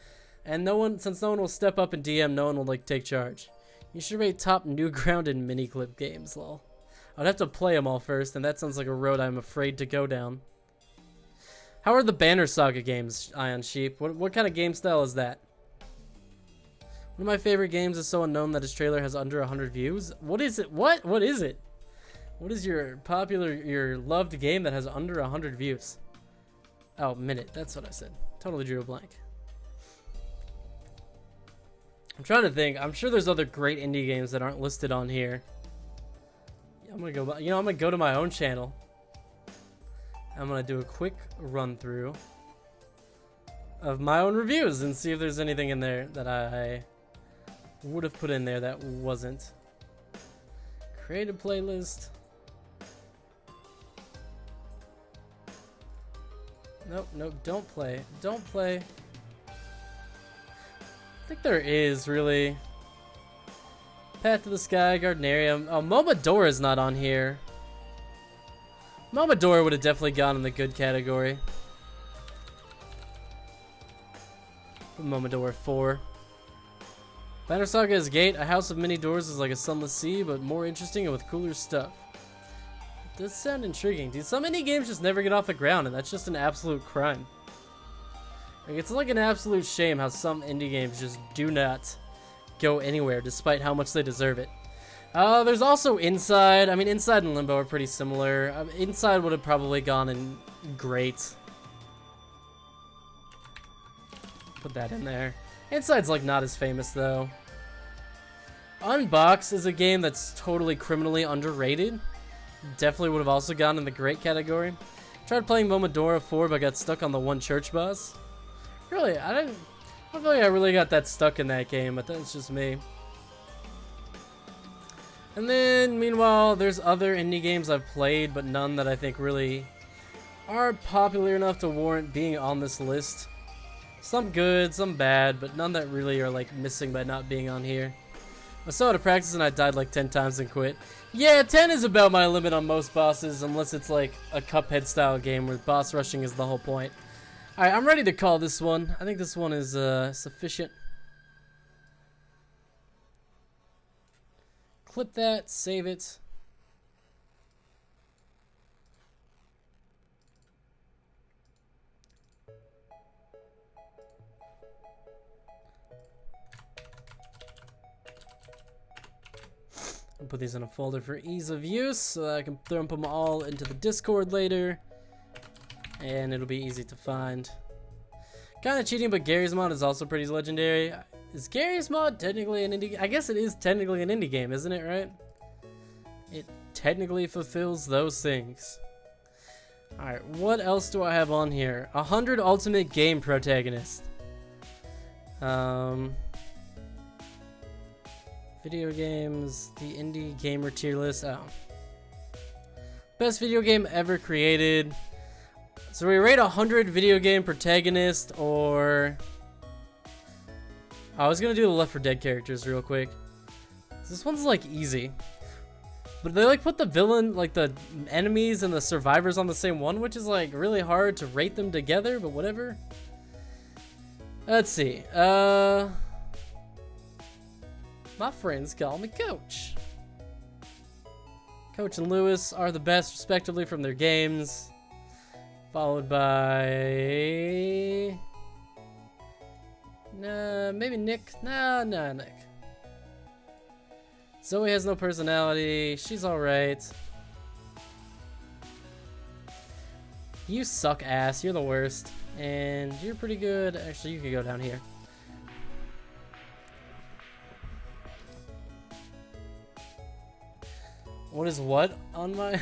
and since no one will step up and DM, no one will take charge. You should rate top Newground and Miniclip games, lol. I'd have to play them all first, and that sounds like a road I'm afraid to go down. How are the Banner Saga games, Ion Sheep? What kind of game style is that? One of my favorite games is so unknown that his trailer has under 100 views. What is it? What is it? What is your loved game that has under 100 views? Oh, minute. That's what I said. Totally drew a blank. I'm trying to think. I'm sure there's other great indie games that aren't listed on here. I'm gonna go. I'm gonna go to my own channel. I'm gonna do a quick run through of my own reviews and see if there's anything in there that I would have put in there that wasn't. Create a playlist. Nope, don't play. Don't play. I think there is, really. Path to the Sky, Gardnarium. Oh, Momodora is not on here. Momodora would have definitely gone in the good category. Momodora 4. Banner Saga is Gate. A House of Many Doors is like a sunless sea, but more interesting and with cooler stuff. It does sound intriguing. Dude, some indie games just never get off the ground, and that's just an absolute crime. It's like an absolute shame how some indie games just do not go anywhere, despite how much they deserve it. There's also Inside. I mean, Inside and Limbo are pretty similar. Inside would have probably gone in great. Put that in there. Inside's not as famous though. Unbox is a game that's totally criminally underrated. Definitely would have also gone in the great category. Tried playing Momodora 4 but got stuck on the one church boss. Really, I don't feel like I really got that stuck in that game, but that's just me. And then, meanwhile, there's other indie games I've played, but none that I think really are popular enough to warrant being on this list. Some good, some bad, but none that really are missing by not being on here. I saw out of practice and I died 10 times and quit. Yeah, 10 is about my limit on most bosses, unless it's a Cuphead style game where boss rushing is the whole point. Alright, I'm ready to call this one. I think this one is sufficient. Clip that, save it. I'll put these in a folder for ease of use so that I can dump them all into the Discord later. And it'll be easy to find. Kind of cheating, but Gary's Mod is also pretty legendary. Is Gary's Mod technically an indie? I guess it is technically an indie game, isn't it, right? It technically fulfills those things. Alright, what else do I have on here? 100 Ultimate Game Protagonist. Video games, the indie gamer tier list. Oh. Best video game ever created. So we rate 100 video game protagonist or I was gonna do the Left 4 Dead characters real quick. This one's like easy. But they like put the villain, like the enemies and the survivors on the same one, which is like really hard to rate them together, but whatever. Let's see. My friends call me Coach. Coach and Lewis are the best respectively from their games. Followed by... Nah, maybe Nick. Nah, Nick. Zoe has no personality. She's alright. You suck ass. You're the worst. And you're pretty good. Actually, you can go down here. What is what on my...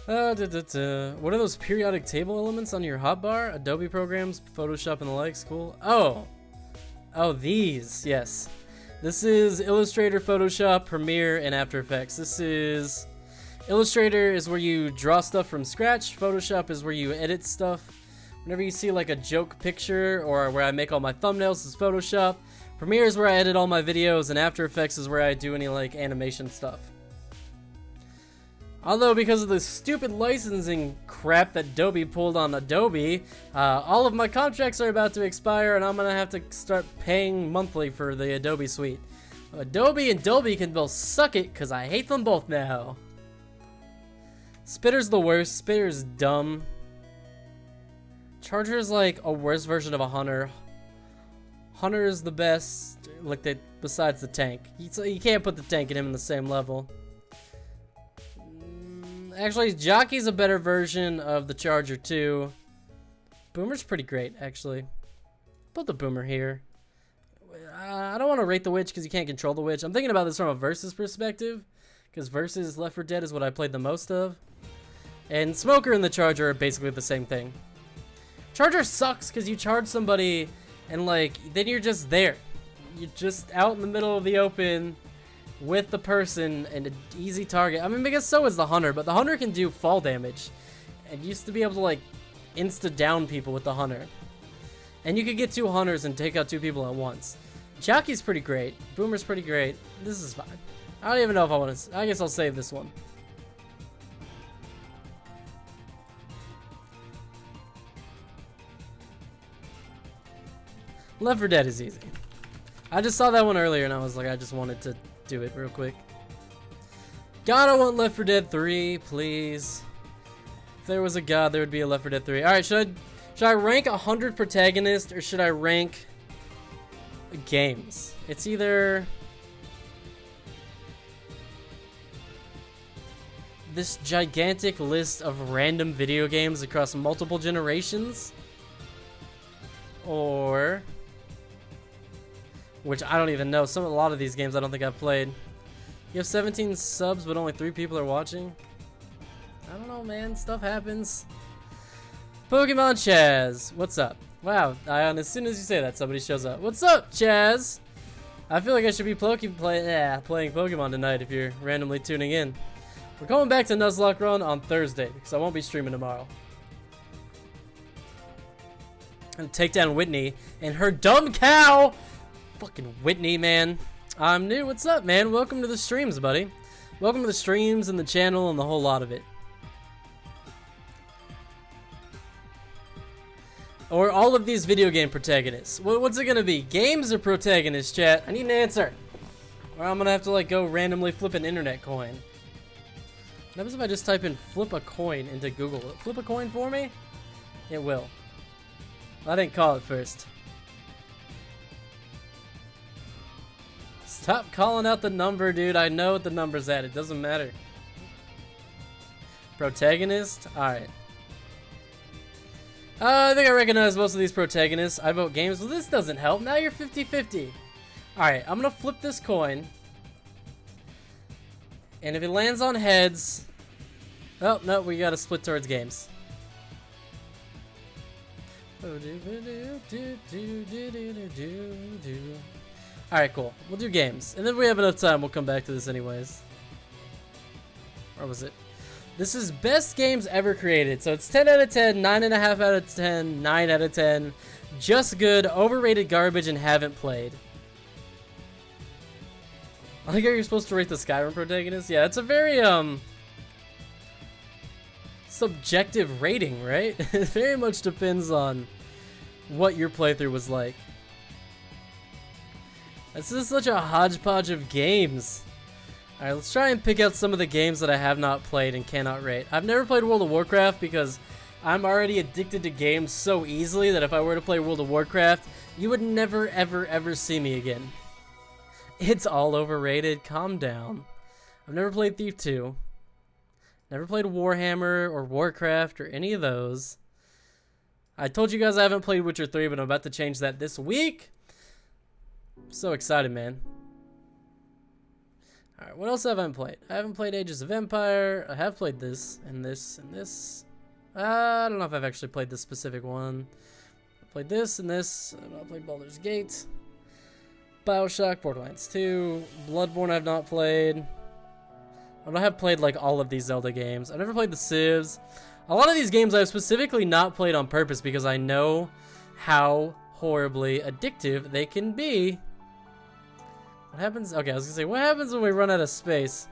What are those periodic table elements on your hotbar? Adobe programs, Photoshop, and the likes. Cool. Oh, these. Yes. This is Illustrator, Photoshop, Premiere, and After Effects. This is Illustrator is where you draw stuff from scratch. Photoshop is where you edit stuff. Whenever you see like a joke picture or where I make all my thumbnails is Photoshop. Premiere is where I edit all my videos, and After Effects is where I do any like animation stuff. Although, because of the stupid licensing crap that Adobe pulled on Adobe, all of my contracts are about to expire, and I'm gonna have to start paying monthly for the Adobe suite. Adobe and Dolby can both suck it, because I hate them both now. Spitter's the worst. Spitter's dumb. Charger's like a worse version of a Hunter. Hunter is the best, like besides the tank. You can't put the tank and him in the same level. Actually, Jockey's a better version of the Charger too. Boomer's pretty great, actually. Put the Boomer here. I don't want to rate the Witch because you can't control the Witch. I'm thinking about this from a Versus perspective, because Versus Left 4 Dead is what I played the most of. And Smoker and the Charger are basically the same thing. Charger sucks because you charge somebody and like then you're just there. You're just out in the middle of the open with the person and an easy target. I mean, because so is the Hunter, but the Hunter can do fall damage. And used to be able to like insta down people with the Hunter. And you could get 2 Hunters and take out 2 people at once. Jockey's pretty great. Boomer's pretty great. This is fine. I don't even know if I want to. I guess I'll save this one. Left 4 Dead is easy. I just saw that one earlier and I was like, I just wanted to do it real quick. God, I want Left 4 Dead 3, please. If there was a god, there would be a Left 4 Dead 3. Alright, should I rank 100 protagonists or should I rank games? It's either this gigantic list of random video games across multiple generations, or, which I don't even know. A lot of these games I don't think I've played. You have 17 subs, but only 3 people are watching. I don't know, man. Stuff happens. Pokemon Chaz, what's up? Wow, Ion, as soon as you say that, somebody shows up. What's up, Chaz? I feel like I should be playing Pokemon tonight if you're randomly tuning in. We're going back to Nuzlocke Run on Thursday, because I won't be streaming tomorrow. And take down Whitney and her dumb cow! Fucking Whitney, man. I'm new. What's up, man? Welcome to the streams, buddy. Welcome to the streams and the channel and the whole lot of it. Or all of these video game protagonists. What's it gonna be? Games or protagonists, chat? I need an answer. Or I'm gonna have to like go randomly flip an internet coin. What happens if I just type in flip a coin into Google? Will it flip a coin for me? It will. I didn't call it first. Stop calling out the number, dude. I know what the number's at. It doesn't matter. Protagonist? Alright. I think I recognize most of these protagonists. I vote games. Well, this doesn't help. Now you're 50-50. Alright, I'm gonna flip this coin. And if it lands on heads... Oh, no, we gotta split towards games. Alright, cool. We'll do games. And then if we have enough time, we'll come back to this anyways. Or was it? This is best games ever created. So it's 10 out of 10, 9.5 out of 10, 9 out of 10. Just good, overrated garbage, and haven't played. I think you're supposed to rate the Skyrim protagonist. Yeah, it's a very subjective rating, right? It very much depends on what your playthrough was like. This is such a hodgepodge of games. Alright, let's try and pick out some of the games that I have not played and cannot rate. I've never played World of Warcraft because I'm already addicted to games so easily that if I were to play World of Warcraft, you would never, ever, ever see me again. It's all overrated. Calm down. I've never played Thief 2. Never played Warhammer or Warcraft or any of those. I told you guys I haven't played Witcher 3, but I'm about to change that this week. I'm so excited, man. Alright, what else have I played? I haven't played Ages of Empire. I have played this, and this, and this. I don't know if I've actually played this specific one. I played this and this. I've not played Baldur's Gate. BioShock, Borderlands 2. Bloodborne I've not played. I have played like all of these Zelda games. I've never played the Civs. A lot of these games I've specifically not played on purpose because I know how horribly addictive they can be. What happens? Okay, I was gonna say, what happens when we run out of space?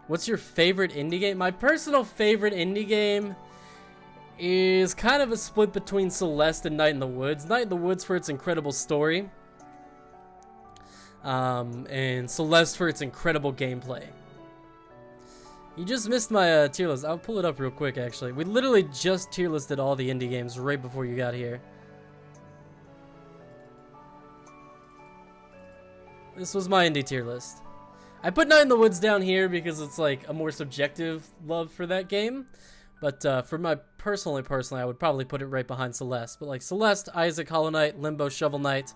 What's your favorite indie game? My personal favorite indie game is kind of a split between Celeste and Night in the Woods. Night in the Woods for its incredible story. And Celeste for its incredible gameplay. You just missed my tier list. I'll pull it up real quick, actually. We literally just tier listed all the indie games right before you got here. This was my indie tier list. I put Night in the Woods down here because it's like a more subjective love for that game. But for my personally, I would probably put it right behind Celeste. But like Celeste, Isaac, Hollow Knight, Limbo, Shovel Knight,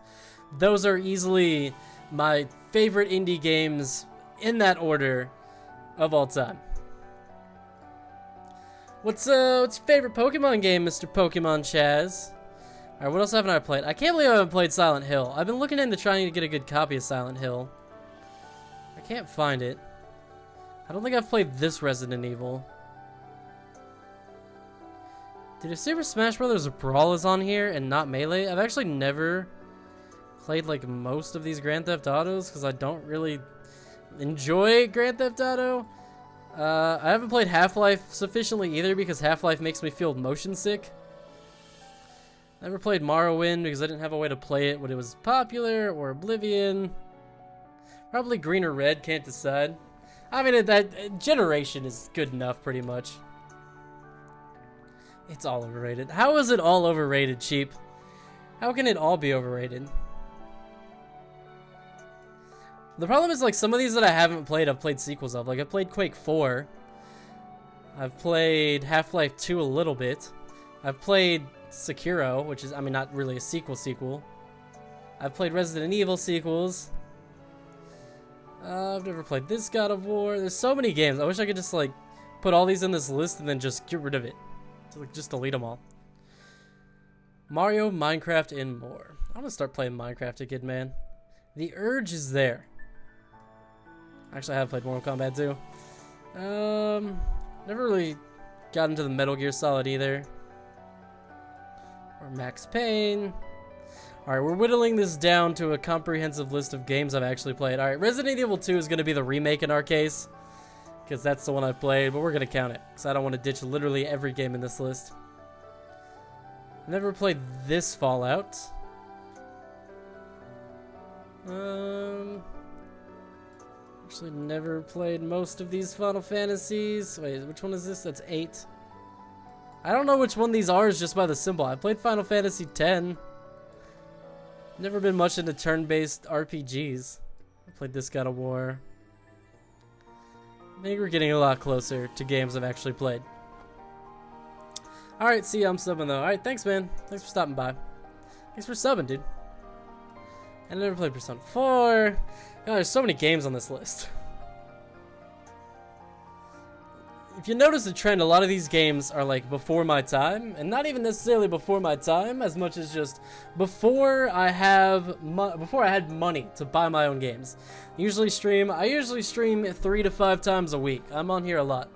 those are easily my favorite indie games in that order of all time. What's your favorite Pokemon game, Mr. Pokemon Chaz? Alright, what else haven't I played? I can't believe I haven't played Silent Hill. I've been looking into trying to get a good copy of Silent Hill. I can't find it. I don't think I've played this Resident Evil. Dude, if Super Smash Bros. Brawl is on here and not Melee, I've actually never played like most of these Grand Theft Autos because I don't really enjoy Grand Theft Auto. I haven't played Half-Life sufficiently either because Half-Life makes me feel motion sick. Never played Morrowind because I didn't have a way to play it when it was popular, or Oblivion. Probably green or red, can't decide. I mean, that generation is good enough, pretty much. It's all overrated. How is it all overrated, Cheap? How can it all be overrated? The problem is, like, some of these that I haven't played, I've played sequels of. Like, I played Quake 4. I've played Half-Life 2 a little bit. I've played Sekiro, which is, I mean, not really a sequel. I've played Resident Evil sequels. I've never played this God of War. There's so many games. I wish I could just, like, put all these in this list and then just get rid of it. So, like, just delete them all. Mario, Minecraft, and more. I'm gonna start playing Minecraft again, man. The urge is there. Actually, I have played Mortal Kombat too. Never really got into the Metal Gear Solid either. Or Max Payne. Alright, we're whittling this down to a comprehensive list of games I've actually played. Alright, Resident Evil 2 is going to be the remake in our case. Because that's the one I've played, but we're going to count it. Because I don't want to ditch literally every game in this list. Never played this Fallout. Actually never played most of these Final Fantasies. Wait, which one is this? That's 8. I don't know which one these are just by the symbol. I played Final Fantasy X. Never been much into turn-based RPGs. I played this God of War. I think we're getting a lot closer to games I've actually played. Alright, see, I'm subbing though. Alright, thanks, man. Thanks for stopping by. Thanks for subbing, dude. I never played Persona 4. God, there's so many games on this list. if you notice the trend, a lot of these games are like before my time, and not even necessarily before my time as much as just before I had money to buy my own games. I usually stream 3 to 5 times a week. I'm on here a lot.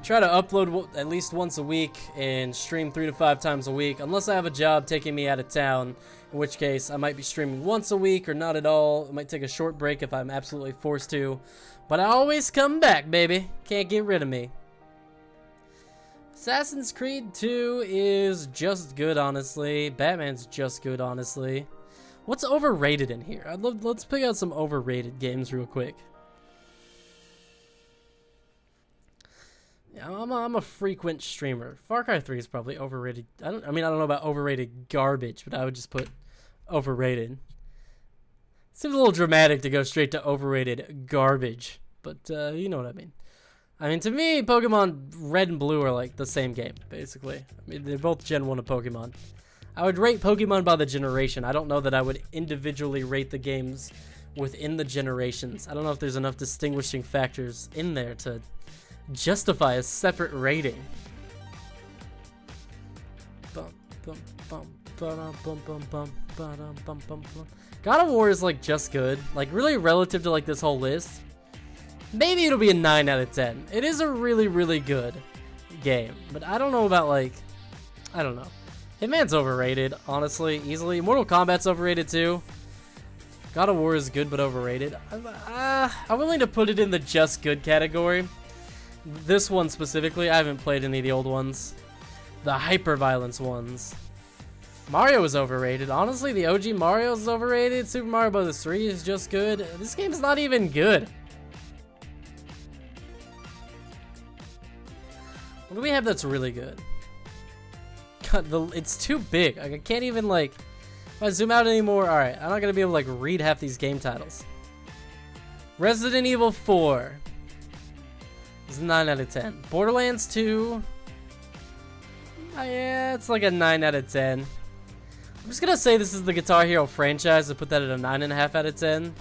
Try to upload at least once a week and stream 3 to 5 times a week, unless I have a job taking me out of town, in which case I might be streaming once a week or not at all. I might take a short break if I'm absolutely forced to, but I always come back, baby. Can't get rid of me. Assassin's Creed 2 is just good, honestly. Batman's just good, honestly. What's overrated in here? Let's pick out some overrated games real quick. Yeah, I'm a frequent streamer. Far Cry 3 is probably overrated. I don't know about overrated garbage, but I would just put overrated. Seems a little dramatic to go straight to overrated garbage, but you know what I mean. I mean, to me, Pokemon Red and Blue are like the same game, basically. I mean, they're both Gen 1 of Pokemon. I would rate Pokemon by the generation. I don't know that I would individually rate the games within the generations. I don't know if there's enough distinguishing factors in there to justify a separate rating. God of War is like just good, like really relative to like this whole list. Maybe it'll be a 9 out of 10. It is a really, really good game, but I don't know about like, I don't know. Hitman's overrated, honestly, easily. Mortal Kombat's overrated too. God of War is good but overrated. I'm willing to put it in the just good category. This one specifically, I haven't played any of the old ones. The hyper-violence ones. Mario is overrated. Honestly, the OG Mario is overrated. Super Mario Bros. 3 is just good. This game's not even good. What do we have that's really good? God, it's too big. I can't even, like... If I zoom out anymore... Alright, I'm not gonna be able to, like, read half these game titles. Resident Evil 4. It's 9 out of 10. Borderlands 2. Yeah, it's like a 9 out of 10. I'm just gonna say this is the Guitar Hero franchise and put that at a 9.5 out of 10.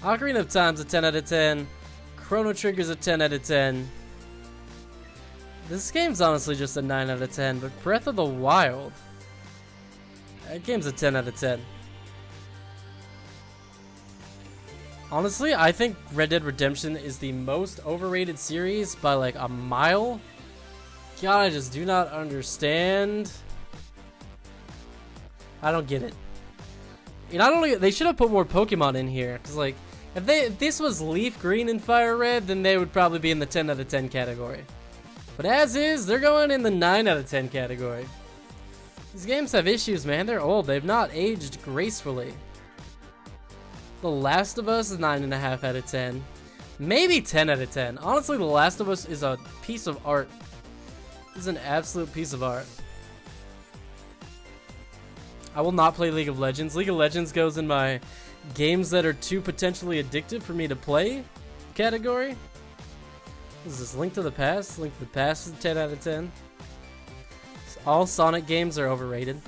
Ocarina of Time's a 10 out of 10. Chrono Trigger's a 10 out of 10. This game's honestly just a 9 out of 10, but Breath of the Wild, that game's a 10 out of 10. Honestly, I think Red Dead Redemption is the most overrated series by like a mile. God, I just do not understand. I don't get it. You know, they should have put more Pokemon in here, because like, if this was Leaf Green and Fire Red, then they would probably be in the 10 out of 10 category. But as is, they're going in the 9 out of 10 category. These games have issues, man. They're old. They've not aged gracefully. The Last of Us is 9.5 out of 10. Maybe 10 out of 10. Honestly, The Last of Us is a piece of art. This is an absolute piece of art. I will not play League of Legends. League of Legends goes in my games that are too potentially addictive for me to play category. What is this? Link to the Past? Link to the Past is 10 out of 10. All Sonic games are overrated.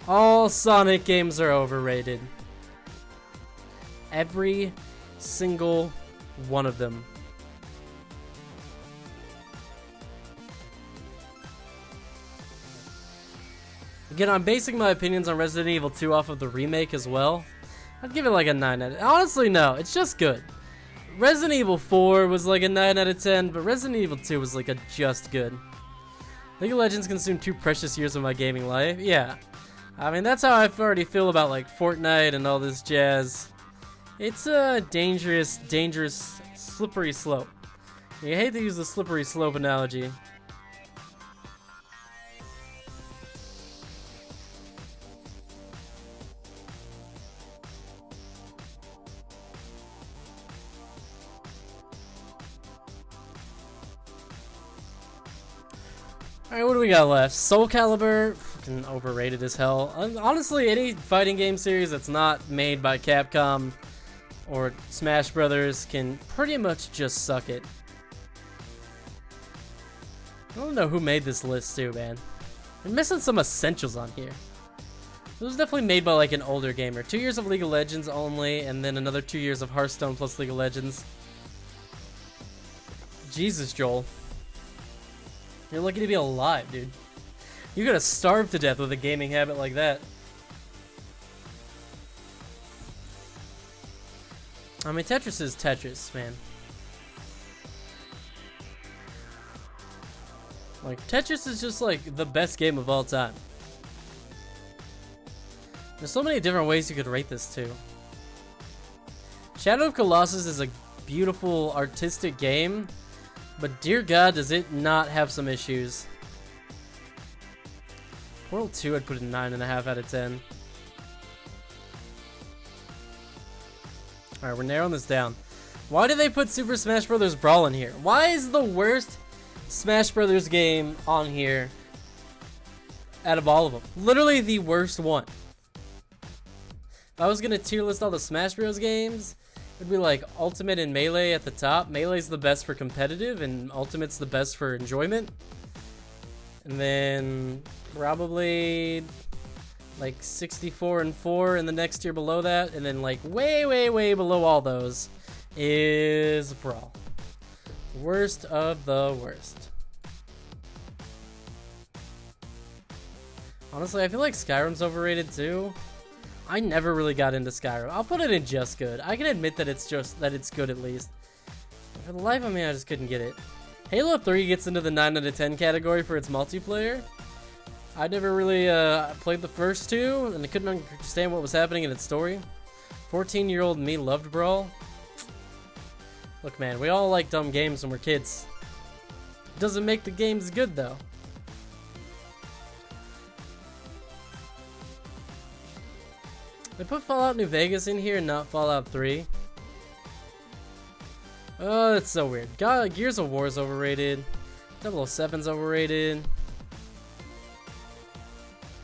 All Sonic games are overrated. Every single one of them. Again, I'm basing my opinions on Resident Evil 2 off of the remake as well. I'd give it like a 9 out of 10. Honestly, no, it's just good. Resident Evil 4 was like a 9 out of 10, but Resident Evil 2 was like a just good. League of Legends consumed 2 precious years of my gaming life. Yeah. I mean, that's how I already feel about like Fortnite and all this jazz. It's a dangerous, slippery slope. You hate to use the slippery slope analogy. Alright, what do we got left? Soul Calibur, fucking overrated as hell. Honestly, any fighting game series that's not made by Capcom or Smash Brothers can pretty much just suck it. I don't know who made this list too, man. They're missing some essentials on here. It was definitely made by like an older gamer. 2 years of League of Legends only, and then another 2 years of Hearthstone plus League of Legends. Jesus, Joel. You're lucky to be alive, dude. You're gonna starve to death with a gaming habit like that. I mean, Tetris is Tetris, man. Like, Tetris is just, like, the best game of all time. There's so many different ways you could rate this, too. Shadow of Colossus is a beautiful, artistic game, but dear God, does it not have some issues. Portal 2, I'd put it 9.5 out of 10. Alright, we're narrowing this down. Why did they put Super Smash Bros. Brawl in here? Why is the worst Smash Bros. Game on here out of all of them? Literally the worst one. If I was gonna tier list all the Smash Bros. Games, it'd be like Ultimate and Melee at the top. Melee's the best for competitive, and Ultimate's the best for enjoyment. And then probably like 64 and 4 in the next tier below that, and then like way, way, way below all those is Brawl. Worst of the worst. Honestly, I feel like Skyrim's overrated too. I never really got into Skyrim. I'll put it in just good. I can admit that it's good at least. For the life of me, I just couldn't get it. Halo 3 gets into the 9 out of 10 category for its multiplayer. I never really played the first two, and I couldn't understand what was happening in its story. 14-year-old me loved Brawl. Look, man, we all like dumb games when we're kids. Doesn't make the games good, though. They put Fallout New Vegas in here and not Fallout 3. Oh, that's so weird. Gears of War is overrated. 007's overrated.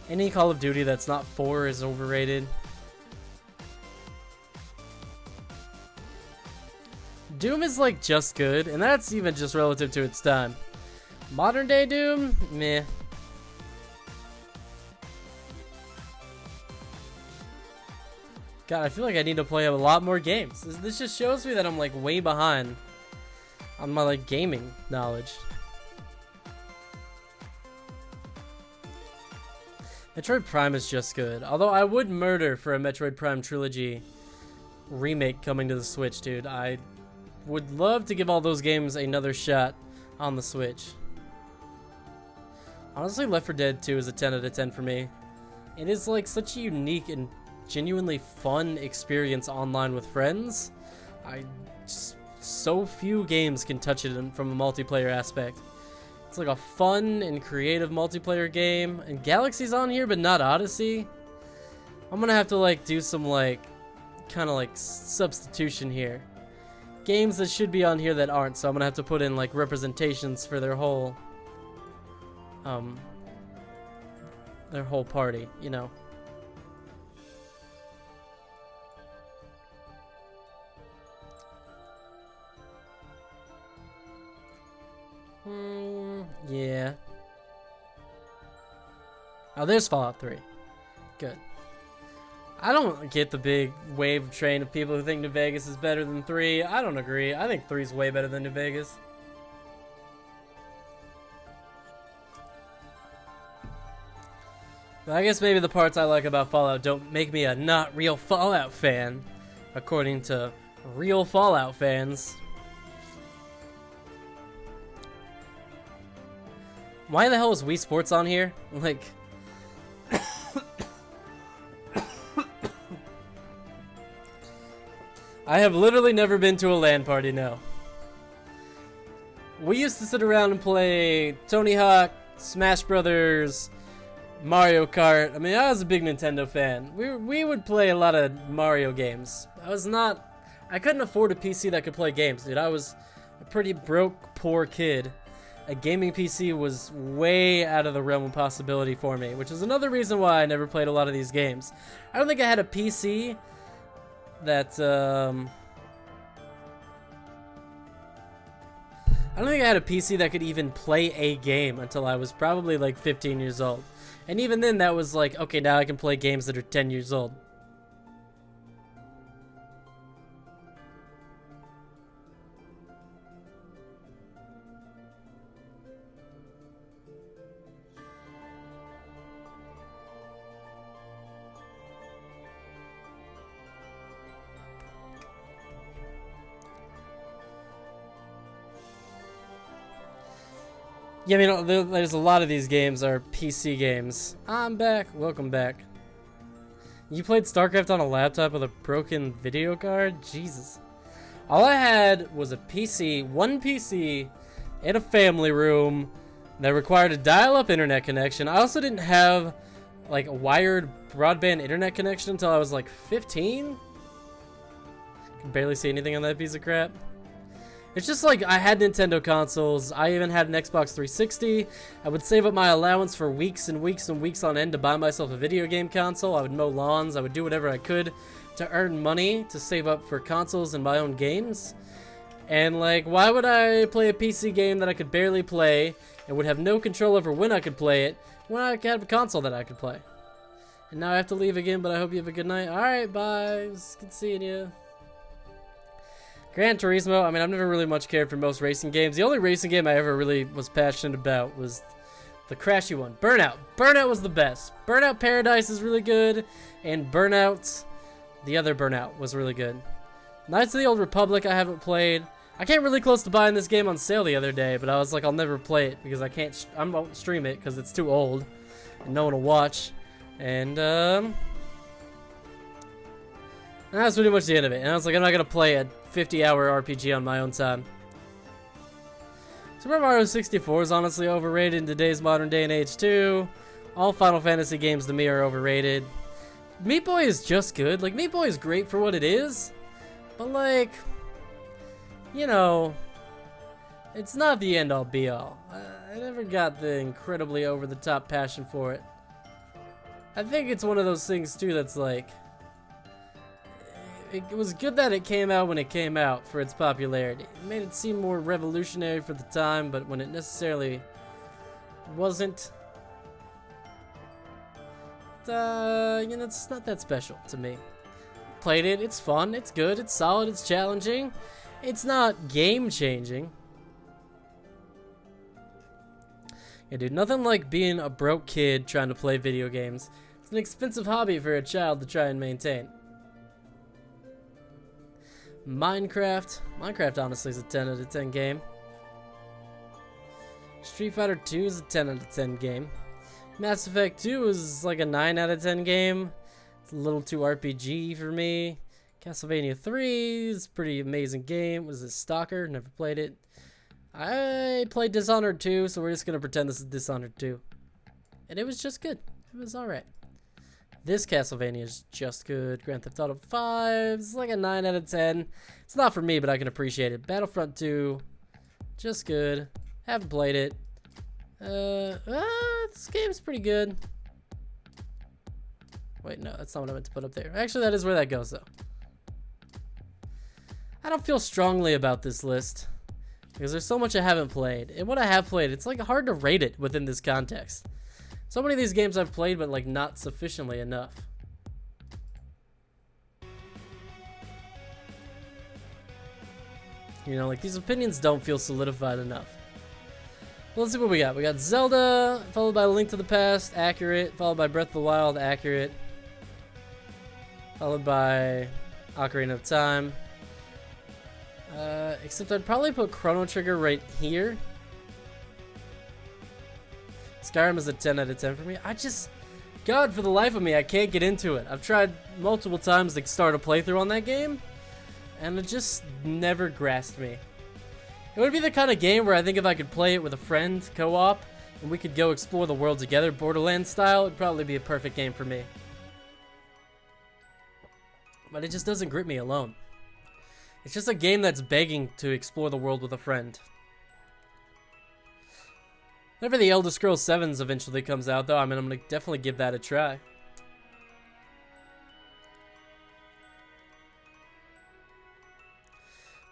Any Call of Duty that's not 4 is overrated. Doom is like just good, and that's even just relative to its time. Modern day Doom, meh. God, I feel like I need to play a lot more games. This just shows me that I'm like way behind on my like gaming knowledge. Metroid Prime is just good. Although I would murder for a Metroid Prime trilogy remake coming to the Switch, dude. I would love to give all those games another shot on the Switch. Honestly, Left 4 Dead 2 is a 10 out of 10 for me. It is like such a unique and genuinely fun experience online with friends. So few games can touch it from a multiplayer aspect. It's like a fun and creative multiplayer game, and Galaxy's on here but not Odyssey. I'm gonna have to like do some like kind of like substitution here. Games that should be on here that aren't, so I'm gonna have to put in like representations for their whole party, you know. Yeah. Oh, there's Fallout 3. Good. I don't get the big wave train of people who think New Vegas is better than 3. I don't agree. I think 3 is way better than New Vegas. But I guess maybe the parts I like about Fallout don't make me a not real Fallout fan, according to real Fallout fans. Why the hell is Wii Sports on here? Like, I have literally never been to a LAN party, no. We used to sit around and play Tony Hawk, Smash Brothers, Mario Kart. I mean, I was a big Nintendo fan. We would play a lot of Mario games. I couldn't afford a PC that could play games, dude. I was a pretty broke, poor kid. A gaming PC was way out of the realm of possibility for me, which is another reason why I never played a lot of these games. I don't think I had a PC that, I don't think I had a PC that could even play a game until I was probably like 15 years old. And even then, that was like, okay, now I can play games that are 10 years old. Yeah, I mean, there's a lot of these games are PC games. I'm back. Welcome back. You played StarCraft on a laptop with a broken video card? Jesus. All I had was a PC, one PC, in a family room that required a dial-up internet connection. I also didn't have, like, a wired broadband internet connection until I was, like, 15. Can barely see anything on that piece of crap. It's just like I had Nintendo consoles. I even had an Xbox 360. I would save up my allowance for weeks and weeks and weeks on end to buy myself a video game console. I would mow lawns. I would do whatever I could to earn money to save up for consoles and my own games. And like, why would I play a PC game that I could barely play and would have no control over when I could play it when I could have a console that I could play? And now I have to leave again, but I hope you have a good night. Alright, bye. It was good seeing you. Gran Turismo, I mean, I've never really much cared for most racing games. The only racing game I ever really was passionate about was the crashy one. Burnout. Burnout was the best. Burnout Paradise is really good, and Burnout, the other Burnout, was really good. Knights of the Old Republic I haven't played. I came really close to buying this game on sale the other day, but I was like, I'll never play it because I won't stream it because it's too old and no one will watch. And, that's pretty much the end of it. And I was like, I'm not going to play a 50-hour RPG on my own time. Super Mario 64 is honestly overrated in today's modern day and age too. All Final Fantasy games to me are overrated. Meat Boy is just good. Like, Meat Boy is great for what it is. But like, you know, it's not the end-all be-all. I never got the incredibly over-the-top passion for it. I think it's one of those things too that's like, it was good that it came out when it came out for its popularity. It made it seem more revolutionary for the time, but when it necessarily wasn't, you know, it's not that special to me. Played it, it's fun, it's good, it's solid, it's challenging. It's not game-changing. Yeah, dude, nothing like being a broke kid trying to play video games. It's an expensive hobby for a child to try and maintain. Minecraft honestly is a 10 out of 10 game. Street Fighter 2 is a 10 out of 10 game. Mass Effect 2 is like a 9 out of 10 game. It's a little too RPG for me. Castlevania 3 is a pretty amazing game. Was it Stalker? Never played it. I played Dishonored 2, so we're just gonna pretend this is Dishonored 2. And it was just good. It was alright. This Castlevania is just good. Grand Theft Auto 5 is like a 9 out of 10. It's not for me, but I can appreciate it. Battlefront 2, just good. Haven't played it. This game's pretty good. Wait, no, that's not what I meant to put up there. Actually, that is where that goes, though. I don't feel strongly about this list because there's so much I haven't played. And what I have played, it's like hard to rate it within this context. So many of these games I've played, but like not sufficiently enough. You know, like these opinions don't feel solidified enough. Well, let's see what we got. We got Zelda, followed by Link to the Past, accurate. Followed by Breath of the Wild, accurate. Followed by Ocarina of Time. Except I'd probably put Chrono Trigger right here. Skyrim is a 10 out of 10 for me. God, for the life of me, I can't get into it. I've tried multiple times to start a playthrough on that game, and it just never grasped me. It would be the kind of game where I think if I could play it with a friend, co-op, and we could go explore the world together, Borderlands style, it'd probably be a perfect game for me. But it just doesn't grip me alone. It's just a game that's begging to explore the world with a friend. Whenever the Elder Scrolls 7 eventually comes out, though, I mean, I'm going to definitely give that a try.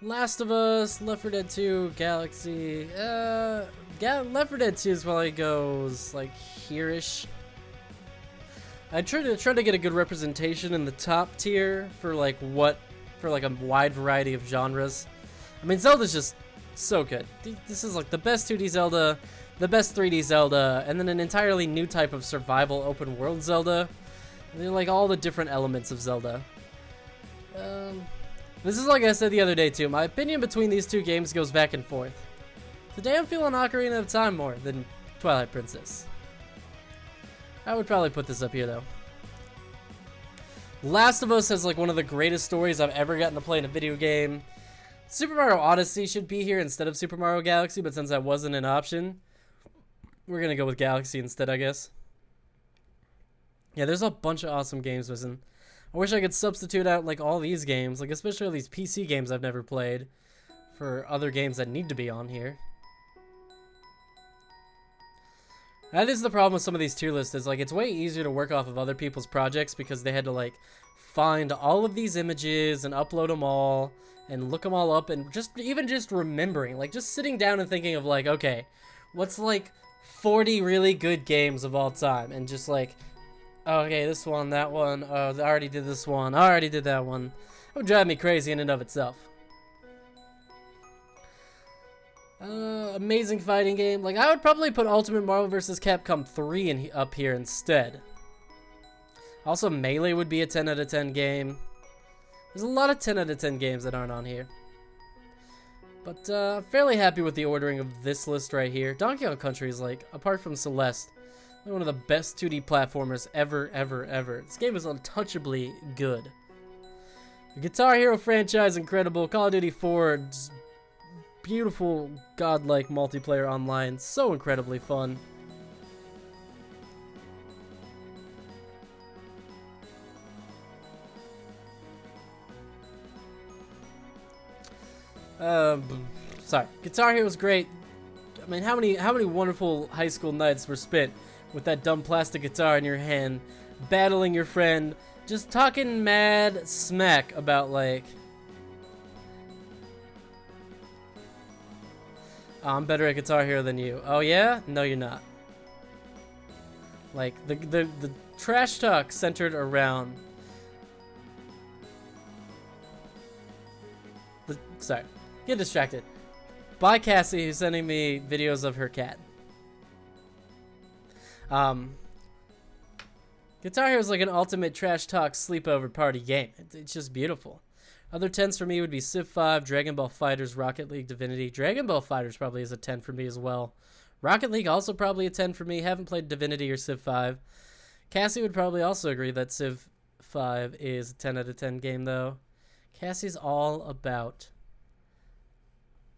Last of Us, Left 4 Dead 2, Galaxy. Left 4 Dead 2 is probably goes, like, here-ish. I try to get a good representation in the top tier for, like, for, like, a wide variety of genres. I mean, Zelda's just so good. This is, like, the best 2D Zelda, the best 3D Zelda, and then an entirely new type of survival open world Zelda. And they're like all the different elements of Zelda. This is like I said the other day too. My opinion between these two games goes back and forth. Today I'm feeling Ocarina of Time more than Twilight Princess. I would probably put this up here though. Last of Us has like one of the greatest stories I've ever gotten to play in a video game. Super Mario Odyssey should be here instead of Super Mario Galaxy, but since that wasn't an option, we're gonna go with Galaxy instead, I guess. Yeah, there's a bunch of awesome games missing. I wish I could substitute out like all these games, like especially all these PC games I've never played, for other games that need to be on here. That is the problem with some of these tier lists, is like it's way easier to work off of other people's projects because they had to like find all of these images and upload them all and look them all up, and even just remembering, like just sitting down and thinking of like, okay, what's like 40 really good games of all time, and just like, okay, this one, that one, I already did this one, I already did that one. It would drive me crazy in and of itself. Amazing fighting game. Like, I would probably put Ultimate Marvel vs. Capcom 3 up here instead. Also, Melee would be a 10 out of 10 game. There's a lot of 10 out of 10 games that aren't on here. But, I'm fairly happy with the ordering of this list right here. Donkey Kong Country is, like, apart from Celeste, one of the best 2D platformers ever, ever, ever. This game is untouchably good. The Guitar Hero franchise, incredible. Call of Duty 4, beautiful, godlike multiplayer online. So incredibly fun. Sorry. Guitar Hero was great. I mean, how many wonderful high school nights were spent with that dumb plastic guitar in your hand, battling your friend, just talking mad smack about like, I'm better at Guitar Hero than you. Oh yeah? No, you're not. Like the trash talk centered around sorry, get distracted. Bye, Cassie, who's sending me videos of her cat. Guitar Hero is like an ultimate trash talk sleepover party game. It's just beautiful. Other 10s for me would be Civ 5, Dragon Ball FighterZ, Rocket League, Divinity. Dragon Ball FighterZ probably is a 10 for me as well. Rocket League also probably a 10 for me. Haven't played Divinity or Civ 5. Cassie would probably also agree that Civ 5 is a 10 out of 10 game though. Cassie's all about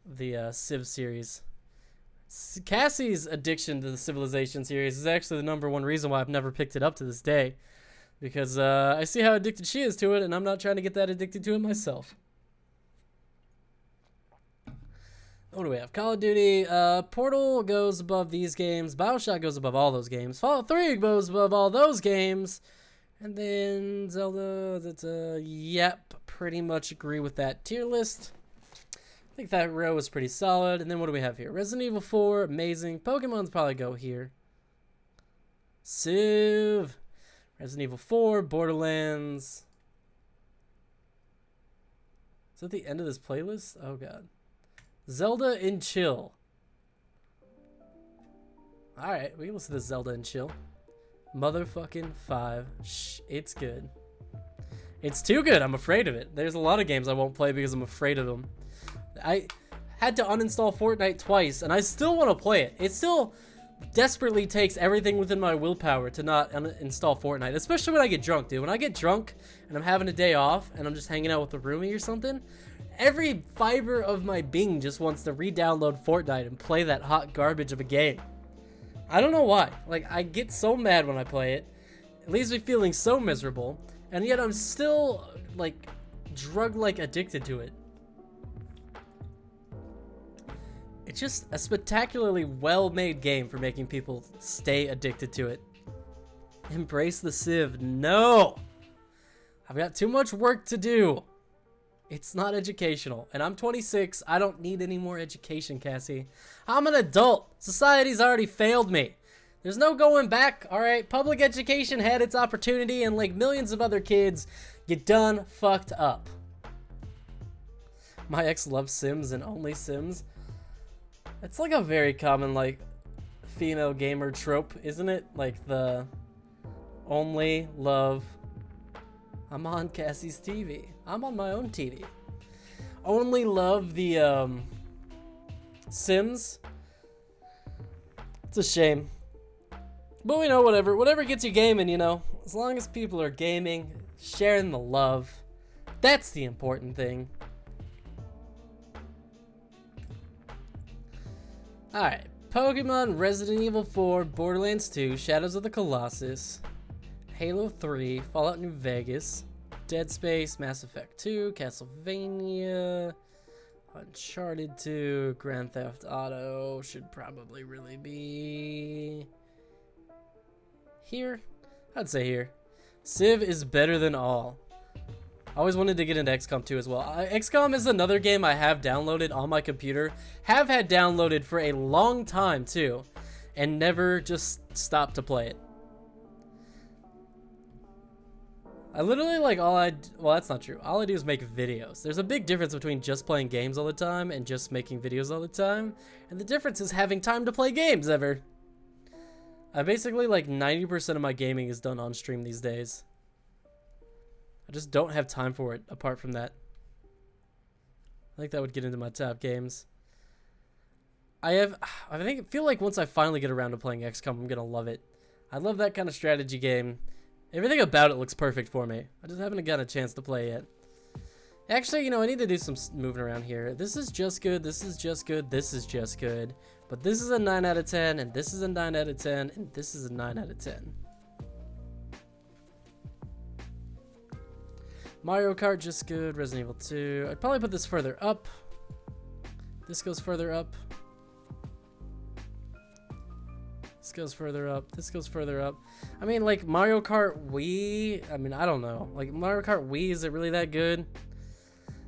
the Civ series. Cassie's addiction to the Civilization series is actually the #1 reason why I've never picked it up to this day. Because I see how addicted she is to it, and I'm not trying to get that addicted to it myself. What do we have? Call of Duty. Portal goes above these games. BioShock goes above all those games. Fallout 3 goes above all those games. And then Zelda, yep, pretty much agree with that tier list. I think that row is pretty solid. And then what do we have here? Resident Evil 4, amazing. Pokemon's probably go here. Civ. Resident Evil 4, Borderlands. Is that the end of this playlist? Oh god. Zelda and chill. Alright, we can listen to Zelda and chill. Motherfucking 5. Shh, it's good. It's too good, I'm afraid of it. There's a lot of games I won't play because I'm afraid of them. I had to uninstall Fortnite twice, and I still want to play it. It still desperately takes everything within my willpower to not uninstall Fortnite, especially when I get drunk, dude. When I get drunk and I'm having a day off and I'm just hanging out with a roomie or something, every fiber of my being just wants to re-download Fortnite and play that hot garbage of a game. I don't know why. Like, I get so mad when I play it. It leaves me feeling so miserable, and yet I'm still, like, drug-like addicted to it. It's just a spectacularly well-made game for making people stay addicted to it. Embrace the Civ. No! I've got too much work to do. It's not educational. And I'm 26. I don't need any more education, Cassie. I'm an adult. Society's already failed me. There's no going back, alright? Public education had its opportunity, and like millions of other kids, you done fucked up. My ex loves Sims and only Sims. It's like a very common, like, female gamer trope, isn't it? Like the only love. I'm on Cassie's TV. I'm on my own TV. Only love the Sims. It's a shame. But we know whatever gets you gaming, you know. As long as people are gaming, sharing the love, that's the important thing. Alright, Pokemon, Resident Evil 4, Borderlands 2, Shadows of the Colossus, Halo 3, Fallout New Vegas, Dead Space, Mass Effect 2, Castlevania, Uncharted 2, Grand Theft Auto should probably really be here. I'd say here. Civ is better than all. I always wanted to get into XCOM 2 as well. XCOM is another game I have downloaded on my computer. Have had downloaded for a long time too, and never just stopped to play it. I literally well, that's not true. All I do is make videos. There's a big difference between just playing games all the time and just making videos all the time. And the difference is having time to play games ever. I basically, like, 90% of my gaming is done on stream these days. I just don't have time for it apart from that. I think that would get into my top games. I feel like once I finally get around to playing XCOM, I'm gonna love it. I love that kind of strategy game. Everything about it looks perfect for me. I just haven't gotten a chance to play yet. Actually, you know, I need to do some moving around here. This is just good, this is just good, this is just good. But this is a 9 out of 10, and this is a 9 out of 10, and this is a 9 out of 10. Mario Kart, just good. Resident Evil 2. I'd probably put this further up. This goes further up. This goes further up. This goes further up. I mean, like, Mario Kart Wii, I mean, I don't know. Like, Mario Kart Wii, is it really that good?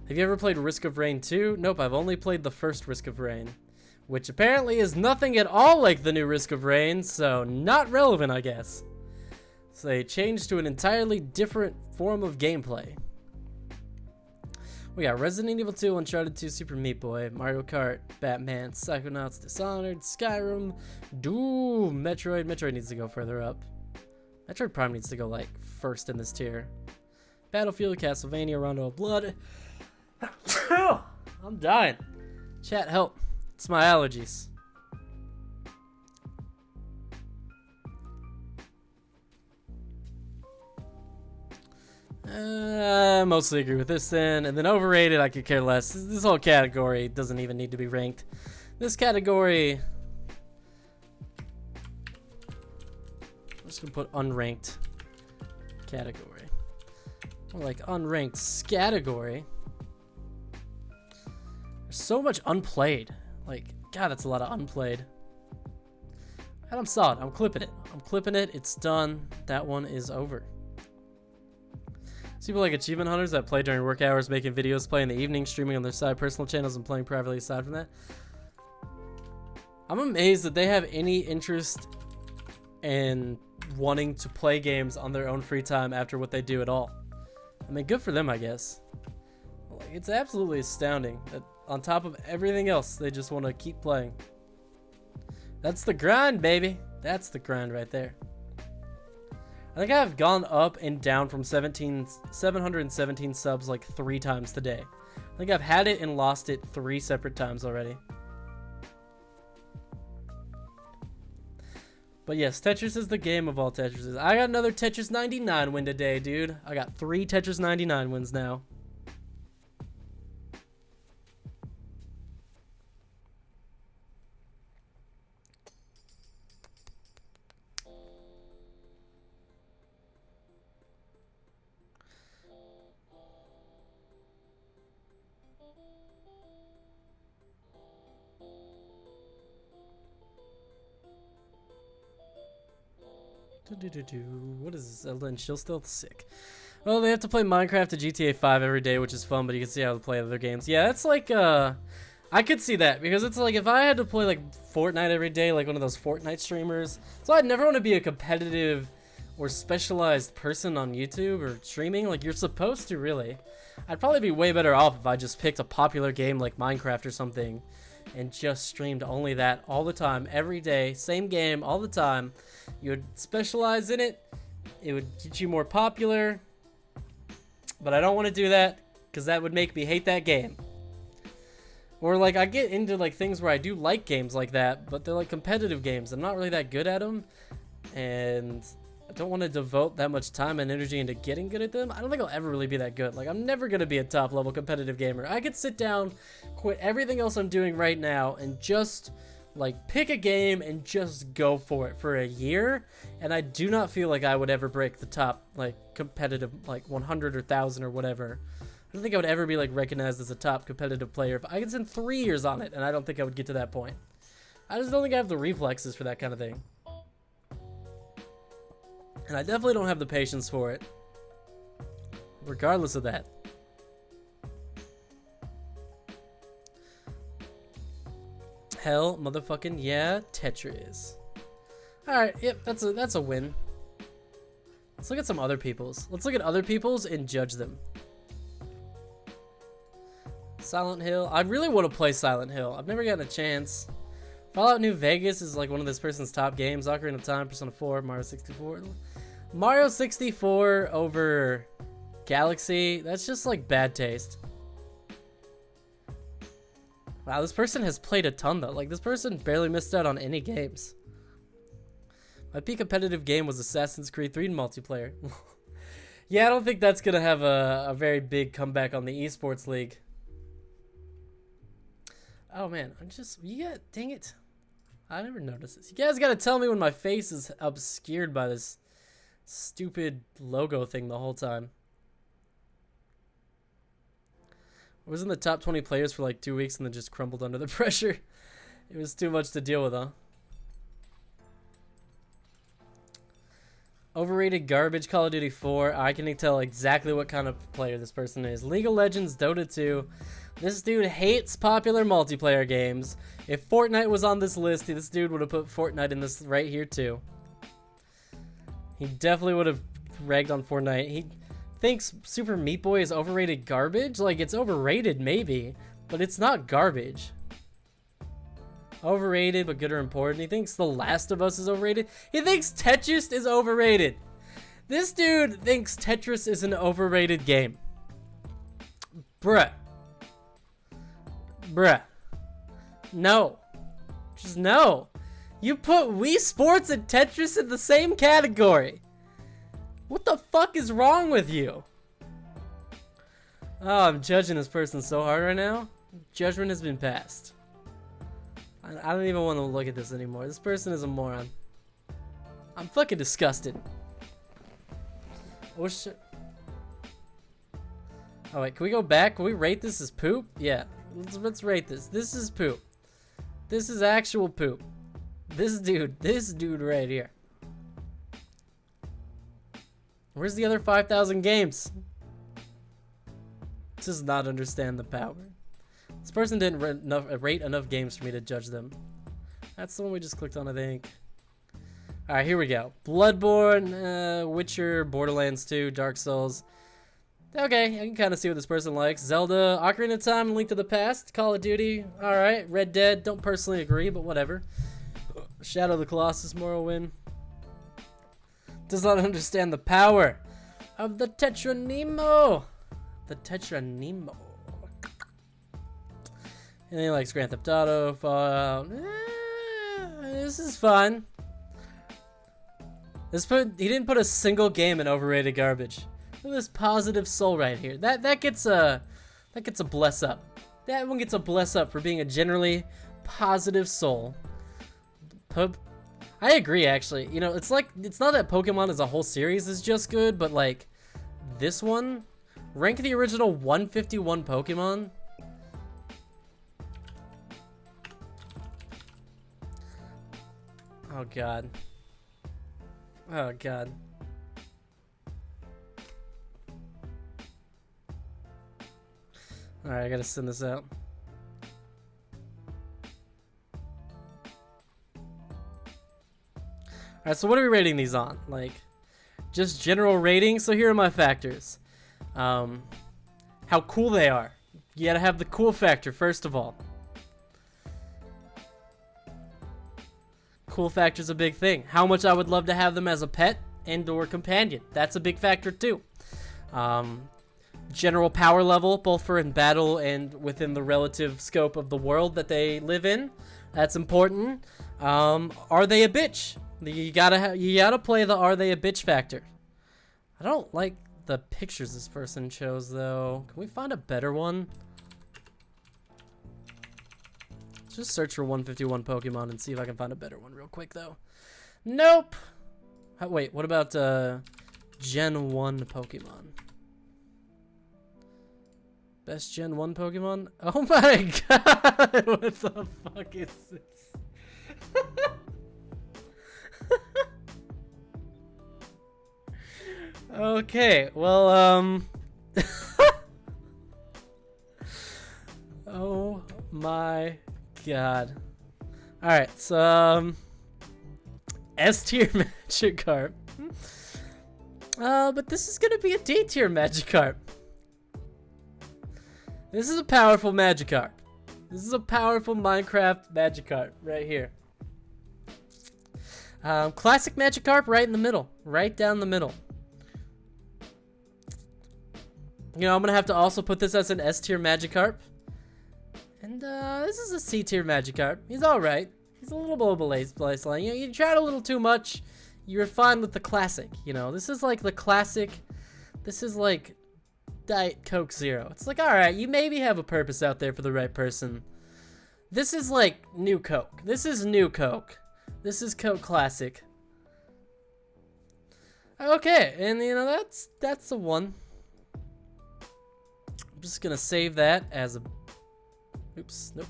Have you ever played Risk of Rain 2? Nope, I've only played the first Risk of Rain, which apparently is nothing at all like the new Risk of Rain, so not relevant, I guess. So they changed to an entirely different form of gameplay. We got Resident Evil 2, Uncharted 2, Super Meat Boy, Mario Kart, Batman, Psychonauts, Dishonored, Skyrim, Doom, Metroid. Metroid needs to go further up. Metroid Prime needs to go, like, first in this tier. Battlefield, Castlevania, Rondo of Blood. I'm dying. Chat, help. It's my allergies. Mostly agree with this then. And then overrated, I could care less. This whole category doesn't even need to be ranked. This category, I'm just gonna put unranked category. Or like unranked scategory. There's so much unplayed. Like, God, that's a lot of unplayed. And I'm solid. I'm clipping it. I'm clipping it. It's done. That one is over. People like achievement hunters that play during work hours, making videos, play in the evening, streaming on their side personal channels, and playing privately aside from that. I'm amazed that they have any interest in wanting to play games on their own free time after what they do at all. I mean, good for them, I guess. Like, it's absolutely astounding that on top of everything else, they just want to keep playing. That's the grind, baby. That's the grind right there. I think I've gone up and down from 717 subs like 3 times today. I think I've had it and lost it 3 separate times already. But yes, Tetris is the game of all Tetrises. I got another Tetris 99 win today, dude. I got 3 Tetris 99 wins now. What is this? Zelda and Chill Stealth? Sick. Well, they have to play Minecraft to GTA 5 every day, which is fun, but you can see how they play other games. Yeah, it's like, I could see that, because it's like, if I had to play, like, Fortnite every day, like one of those Fortnite streamers, so I'd never want to be a competitive or specialized person on YouTube or streaming, like, you're supposed to, really. I'd probably be way better off if I just picked a popular game like Minecraft or something, and just streamed only that all the time, every day, same game, all the time. You would specialize in it, it would get you more popular, but I don't want to do that, because that would make me hate that game. Or like I get into like things where I do like games like that, but they're like competitive games. I'm not really that good at them, and I don't want to devote that much time and energy into getting good at them. I don't think I'll ever really be that good. Like I'm never gonna be a top level competitive gamer. I could sit down, quit everything else I'm doing right now, and just like pick a game and just go for it for a year, and I do not feel like I would ever break the top like competitive like 100 or 1,000 or whatever. I don't think I would ever be like recognized as a top competitive player. If I could spend 3 years on it, and I don't think I would get to that point. I just don't think I have the reflexes for that kind of thing. And I definitely don't have the patience for it. Regardless of that. Hell motherfucking yeah, Tetris. Alright, yep, that's a win. Let's look at some other people's. Let's look at other people's and judge them. Silent Hill. I really want to play Silent Hill. I've never gotten a chance. Fallout New Vegas is like one of this person's top games. Ocarina of Time, Persona 4, Mario 64. Mario 64 over Galaxy. That's just like bad taste. Wow, this person has played a ton though. Like this person barely missed out on any games. My peak competitive game was Assassin's Creed 3 multiplayer. Yeah, I don't think that's going to have a very big comeback on the esports league. Oh man, dang it. I never noticed this. You guys gotta tell me when my face is obscured by this stupid logo thing the whole time. I was in the top 20 players for like 2 weeks and then just crumbled under the pressure. It was too much to deal with, huh? Overrated garbage, Call of Duty 4. I can tell exactly what kind of player this person is. League of Legends, Dota 2. This dude hates popular multiplayer games. If Fortnite was on this list, this dude would have put Fortnite in this right here too. He definitely would have ragged on Fortnite. He thinks Super Meat Boy is overrated garbage. Like, it's overrated maybe, but it's not garbage. Overrated, but good or important. He thinks The Last of Us is overrated. He thinks Tetris is overrated. This dude thinks Tetris is an overrated game. Bruh. No. Just no. You put Wii Sports and Tetris in the same category. What the fuck is wrong with you? Oh, I'm judging this person so hard right now. Judgment has been passed. I don't even want to look at this anymore. This person is a moron. I'm fucking disgusted. Oh wait, can we go back? Can we rate this as poop? Yeah, let's rate this. This is poop. This is actual poop. This dude right here. Where's the other 5,000 games? Does not understand the power. This person didn't rate enough games for me to judge them. That's the one we just clicked on, I think. Alright, here we go. Bloodborne, Witcher, Borderlands 2, Dark Souls. Okay, I can kind of see what this person likes. Zelda, Ocarina of Time, Link to the Past, Call of Duty. Alright, Red Dead. Don't personally agree, but whatever. Shadow of the Colossus, Morrowind. Does not understand the power of the Tetranemo. The Tetranemo. And he likes Grand Theft Auto, Fallout. This is fun. He didn't put a single game in overrated garbage. Look at this positive soul right here. That gets a bless up. That one gets a bless up for being a generally positive soul. I agree, actually. You know, it's not that Pokemon as a whole series is just good, but like this one, rank the original 151 Pokemon. Oh god. Oh god. Alright, I gotta send this out. Alright, so what are we rating these on? Like, just general rating? So here are my factors. How cool they are. You gotta have the cool factor, first of all. Cool factor's a big thing. How much I would love to have them as a pet and or companion. That's a big factor too. general power level, both for in battle and within the relative scope of the world that they live in. That's important. Are they a bitch? You gotta play the are they a bitch factor. I don't like the pictures this person chose though. Can we find a better one? Let's just search for 151 Pokemon and see if I can find a better one real quick though. Nope. Wait, what about Gen 1 Pokemon? Best Gen 1 Pokemon? Oh my god! What the fuck is this? Okay, well, oh my god. Alright, so, S tier Magikarp. But this is gonna be a D tier Magikarp. This is a powerful Magikarp. This is a powerful Minecraft Magikarp right here. Classic Magikarp right in the middle. Right down the middle. You know, I'm gonna have to also put this as an S tier Magikarp. And this is a C tier Magikarp. He's alright. He's a little below baseline. You know, you tried a little too much. You're fine with the classic, you know. This is like the classic. This is like Diet Coke Zero. It's like, alright, you maybe have a purpose out there for the right person. This is like new Coke. This is new Coke. This is Coke Classic. Okay, and you know, that's the one. I'm just gonna save that as a... Oops, nope.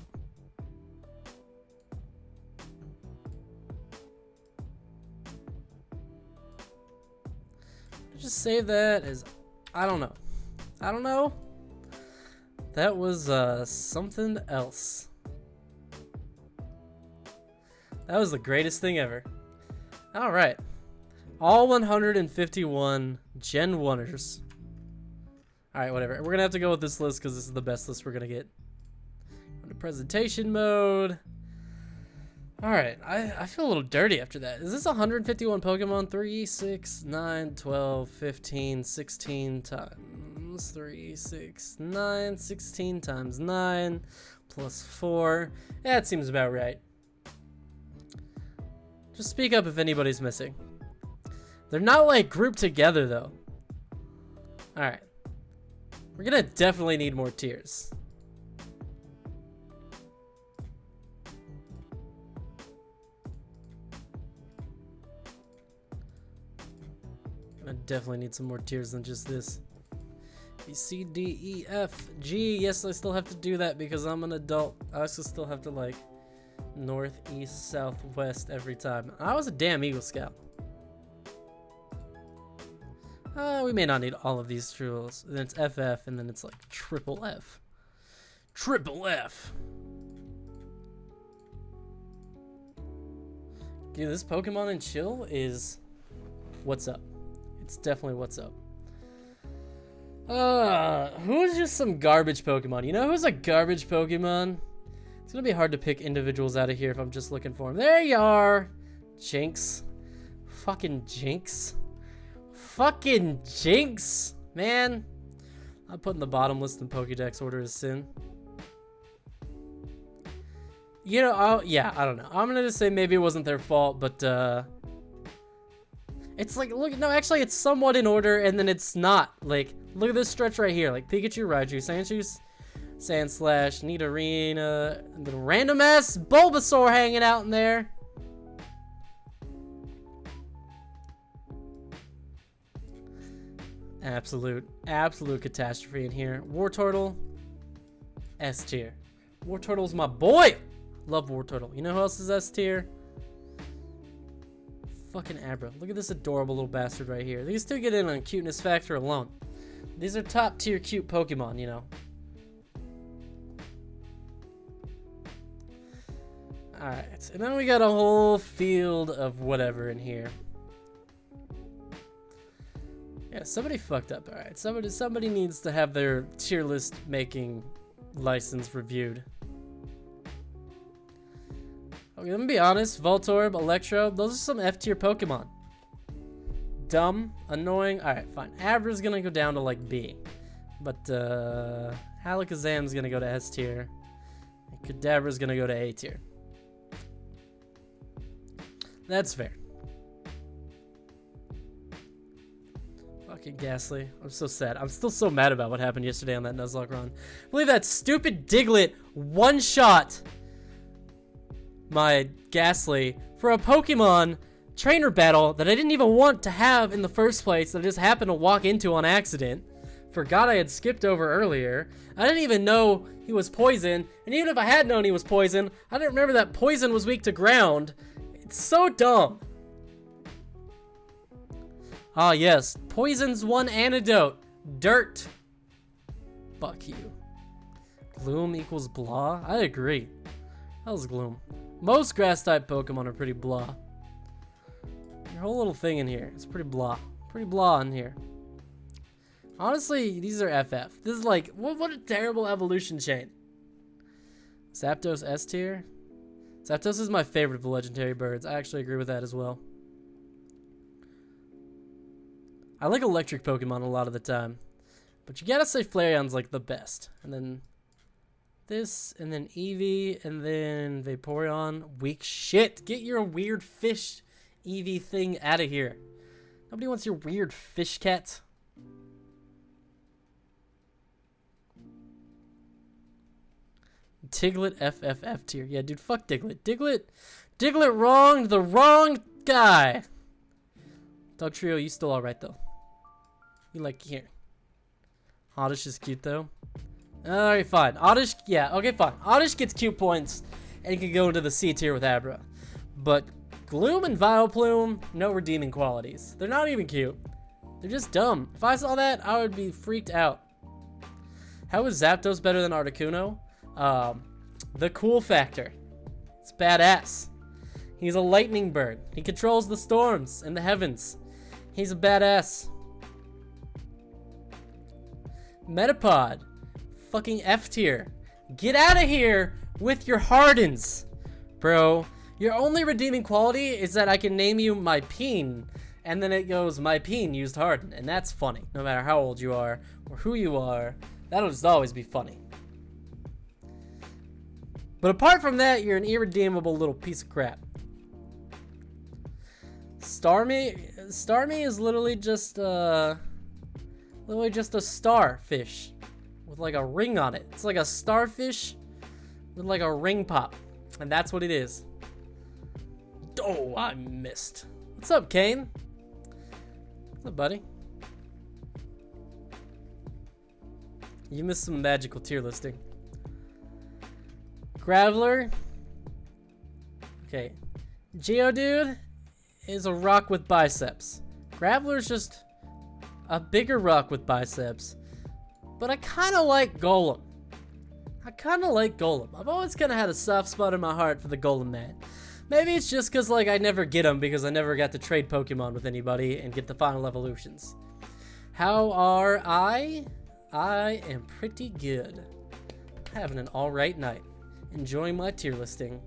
Just save that as... I don't know. I don't know. That was something else. That was the greatest thing ever. Alright. All 151 Gen 1ers. Alright, whatever. We're gonna have to go with this list because this is the best list we're gonna get. Under presentation mode. Alright, I feel a little dirty after that. Is this 151 Pokemon? 3, 6, 9, 12, 15, 16 times 3, 6, 9, 16 times 9, plus 4. Yeah, it seems about right. Just speak up if anybody's missing. They're not like grouped together though. Alright. We're gonna definitely need more tiers. I definitely need some more tiers than just this. B, C, D, E, F, G. Yes, I still have to do that because I'm an adult. I also still have to like north, east, south, west every time. I was a damn Eagle Scout. We may not need all of these rules. Then it's FF, and then it's like triple F. Triple F. Dude, this Pokemon in Chill is what's up. It's definitely what's up. Who's just some garbage Pokemon? You know who's a garbage Pokemon? It's gonna be hard to pick individuals out of here if I'm just looking for them. There you are! Jinx. Fucking Jinx. Fucking Jinx! Man. I'm putting the bottom list in Pokédex order as sin. You know, yeah, I don't know. I'm gonna just say maybe it wasn't their fault, but, it's like, look, no, actually, it's somewhat in order, and then it's not. Like, look at this stretch right here. Like, Pikachu, Raichu, Sandshrew, Sandslash, Nidorina, and the random-ass Bulbasaur hanging out in there. Absolute catastrophe in here. Wartortle, S tier. Wartortle's my boy! Love Wartortle. You know who else is S tier? Fucking Abra. Look at this adorable little bastard right here. These two get in on cuteness factor alone. These are top tier cute Pokemon, you know. Alright, and then we got a whole field of whatever in here. Yeah, somebody fucked up. Alright, somebody needs to have their tier list making license reviewed. Okay, let me be honest. Voltorb, Electro, those are some F tier Pokemon. Dumb, annoying. Alright, fine. Abra's gonna go down to like B. But Alakazam's gonna go to S tier. And Kadabra's gonna go to A tier. That's fair. Fucking Ghastly. I'm so sad. I'm still so mad about what happened yesterday on that Nuzlocke run. I believe that stupid Diglett one-shot my Ghastly for a Pokemon trainer battle that I didn't even want to have in the first place, that I just happened to walk into on accident. Forgot I had skipped over earlier. I didn't even know he was poison, and even if I had known he was poison, I didn't remember that poison was weak to ground. It's so dumb. Ah yes, poison's one antidote. Dirt. Fuck you. Gloom equals blah? I agree. That was Gloom. Most grass-type Pokemon are pretty blah. Your whole little thing in here is pretty blah. Pretty blah in here. Honestly, these are FF. This is like, what a terrible evolution chain. Zapdos S tier? Zapdos is my favorite of the legendary birds. I actually agree with that as well. I like electric Pokemon a lot of the time. But you gotta say Flareon's like the best. And then this, and then Eevee, and then Vaporeon. Weak shit. Get your weird fish Eevee thing out of here. Nobody wants your weird fish cat. Diglett FFF tier. Yeah, dude, fuck Diglett. Diglett wronged the wrong guy. Dog Trio, you still alright, though. You like, here. Oddish is cute, though. Alright, fine. Oddish, yeah, okay, fine. Oddish gets cute points, and can go into the C tier with Abra. But Gloom and Vileplume, no redeeming qualities. They're not even cute. They're just dumb. If I saw that, I would be freaked out. How is Zapdos better than Articuno? The cool factor. It's badass. He's a lightning bird. He controls the storms and the heavens. He's a badass. Metapod. Fucking F tier. Get out of here with your Hardens. Bro, your only redeeming quality is that I can name you my peen, and then it goes, my peen used Harden, and that's funny. No matter how old you are or who you are, that'll just always be funny. But apart from that, you're an irredeemable little piece of crap. Starmie is literally just a starfish with like a ring on it. It's like a starfish with like a ring pop, and that's what it is. Oh, I missed. What's up, Kane? What's up, buddy? You missed some magical tier listing. Graveler. Okay. Geodude is a rock with biceps. Graveler's just a bigger rock with biceps. But I kind of like Golem. I've always kind of had a soft spot in my heart for the Golem man. Maybe it's just because like I never get him because I never got to trade Pokemon with anybody and get the final evolutions. How are I? I am pretty good. Having an alright night. Enjoying my tier listing.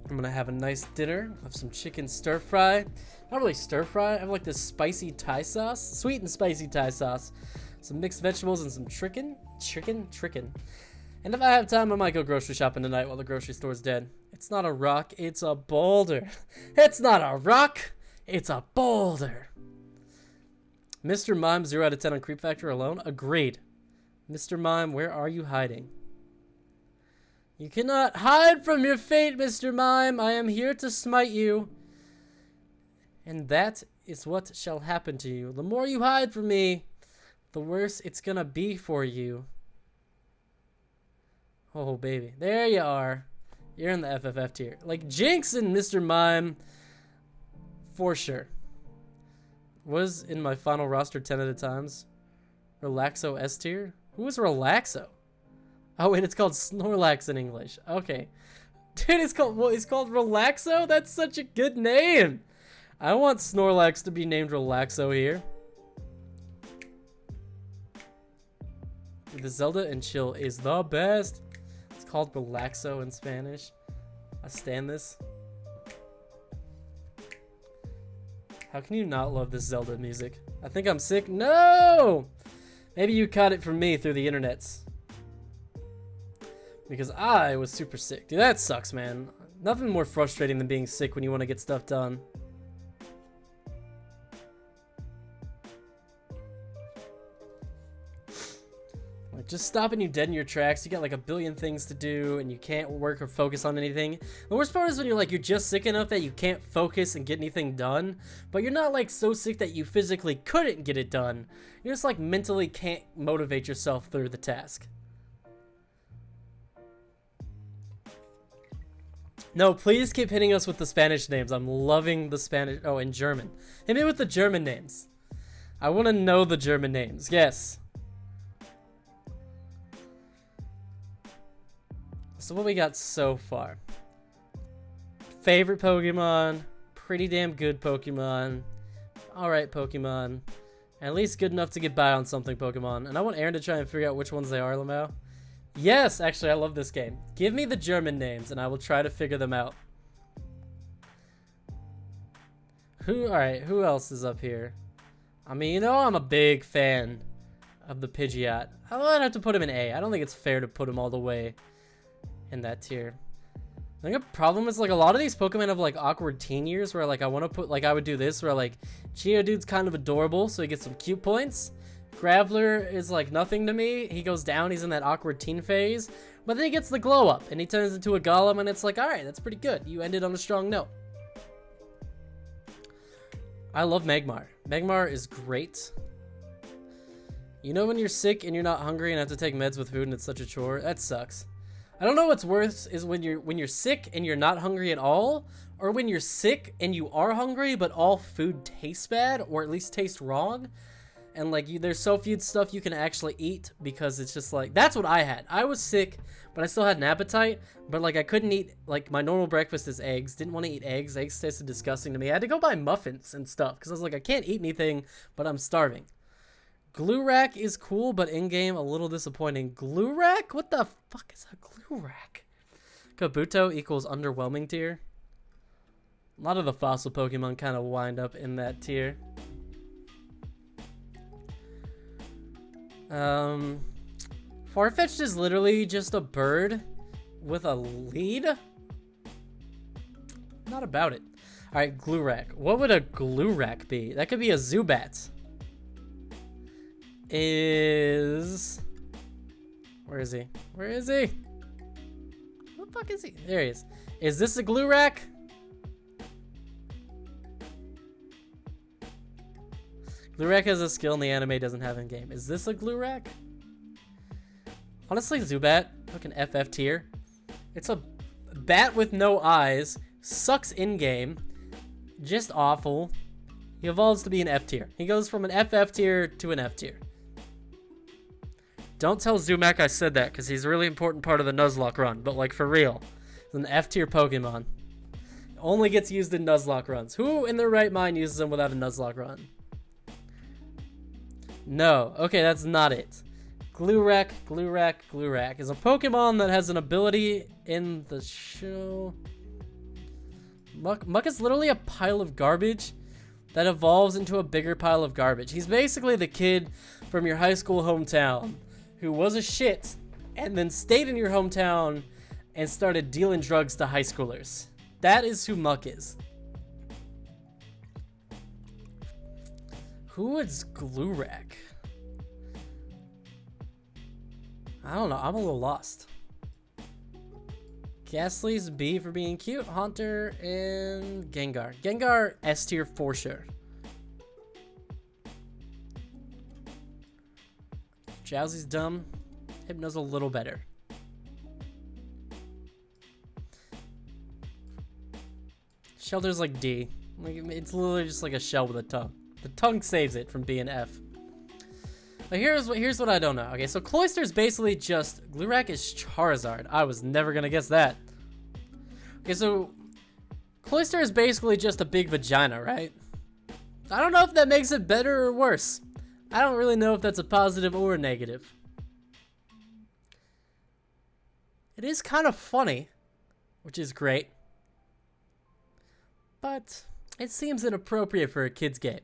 I'm gonna have a nice dinner. Have some chicken stir fry. Not really stir fry. I have like this spicy Thai sauce, sweet and spicy Thai sauce. Some mixed vegetables and some chicken. And if I have time, I might go grocery shopping tonight while the grocery store's dead. It's not a rock, it's a boulder. It's not a rock, it's a boulder. Mr. Mime 0 out of 10 on creep factor alone. Agreed. Mr. Mime, where are you hiding? You cannot hide from your fate, Mr. Mime. I am here to smite you. And that is what shall happen to you. The more you hide from me, the worse it's gonna be for you. Oh, baby. There you are. You're in the FFF tier. Like, Jinx and Mr. Mime, for sure. Was in my final roster 10 at a times. Relaxo S tier? Who is Relaxo? Oh, wait, it's called Snorlax in English. Okay. Dude, it's called Relaxo? That's such a good name. I want Snorlax to be named Relaxo here. The Zelda and Chill is the best. It's called Relaxo in Spanish. I stand this. How can you not love this Zelda music? I think I'm sick. No! Maybe you caught it from me through the internets. Because I was super sick. Dude, that sucks, man. Nothing more frustrating than being sick when you want to get stuff done. Like, just stopping you dead in your tracks. You got like a billion things to do and you can't work or focus on anything. The worst part is when you're just sick enough that you can't focus and get anything done, but you're not like so sick that you physically couldn't get it done. You're just like mentally can't motivate yourself through the task. No, please keep hitting us with the Spanish names. I'm loving the Spanish. Oh, and German. Hit me with the German names. I want to know the German names. Yes. So what we got so far? Favorite Pokemon. Pretty damn good Pokemon. Alright Pokemon. At least good enough to get by on something Pokemon. And I want Aaron to try and figure out which ones they are, Lamau. Yes, actually, I love this game. Give me the German names, and I will try to figure them out. Alright, who else is up here? I mean, you know I'm a big fan of the Pidgeot. I would have to put him in A. I don't think it's fair to put him all the way in that tier. I think a problem is, like, a lot of these Pokemon have, like, awkward teen years where, like, I want to put, like, I would do this, where, like, Geodude's kind of adorable, so he gets some cute points. Graveler is like nothing to me. He goes down, he's in that awkward teen phase, but then he gets the glow up and he turns into a golem and it's like, all right, that's pretty good. You ended on a strong note. I love Magmar. Magmar is great. You know when you're sick and you're not hungry and have to take meds with food and it's such a chore? That sucks. I don't know what's worse is when you're sick and you're not hungry at all, or when you're sick and you are hungry but all food tastes bad or at least tastes wrong. And like there's so few stuff you can actually eat because it's just like, that's what I had. I was sick, but I still had an appetite, but like I couldn't eat, like my normal breakfast is eggs. Didn't want to eat eggs. Eggs tasted disgusting to me. I had to go buy muffins and stuff because I was like, I can't eat anything, but I'm starving. Glurak is cool, but in-game a little disappointing. Glurak? What the fuck is a Glurak? Kabuto equals underwhelming tier. A lot of the fossil Pokemon kind of wind up in that tier. Farfetch'd is literally just a bird with a lead. Not about it. Alright, Glurak. What would a Glurak be? That could be a Zubat. Where is he? Where is he? Where the fuck is he? There he is. Is this a Glurak? Glurak has a skill in the anime doesn't have in game. Is this a Glurak? Honestly, Zubat, like an FF tier. It's a bat with no eyes, sucks in game, just awful. He evolves to be an F tier. He goes from an FF tier to an F tier. Don't tell Zumak I said that because he's a really important part of the Nuzlocke run, but like for real, he's an F tier Pokemon. Only gets used in Nuzlocke runs. Who in their right mind uses them without a Nuzlocke run? No. Okay, that's not it. Glurak is a Pokemon that has an ability in the show. Muck is literally a pile of garbage that evolves into a bigger pile of garbage. He's basically the kid from your high school hometown who was a shit and then stayed in your hometown and started dealing drugs to high schoolers. That is who Muck is. Who is Glurak? I don't know. I'm a little lost. Ghastly's B for being cute. Haunter and Gengar. Gengar S tier for sure. Drowsy's dumb. Hypno's a little better. Shelter's like D. Like, it's literally just like a shell with a tongue. The tongue saves it from being F. But here's what I don't know. Okay, so Cloyster's basically just... Glurak is Charizard. I was never gonna guess that. Okay, so... Cloyster is basically just a big vagina, right? I don't know if that makes it better or worse. I don't really know if that's a positive or a negative. It is kind of funny, which is great. But it seems inappropriate for a kid's game.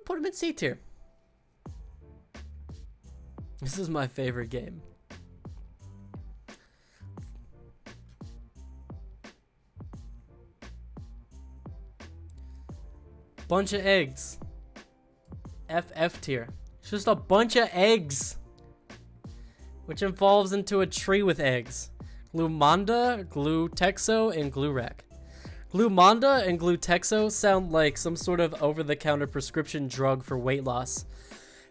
put him in C tier. This is my favorite game. Bunch of eggs. FF tier. It's just a bunch of eggs. Which evolves into a tree with eggs. Glumanda, Glutexo, and Glurac. Glumanda and Glutexo sound like some sort of over-the-counter prescription drug for weight loss.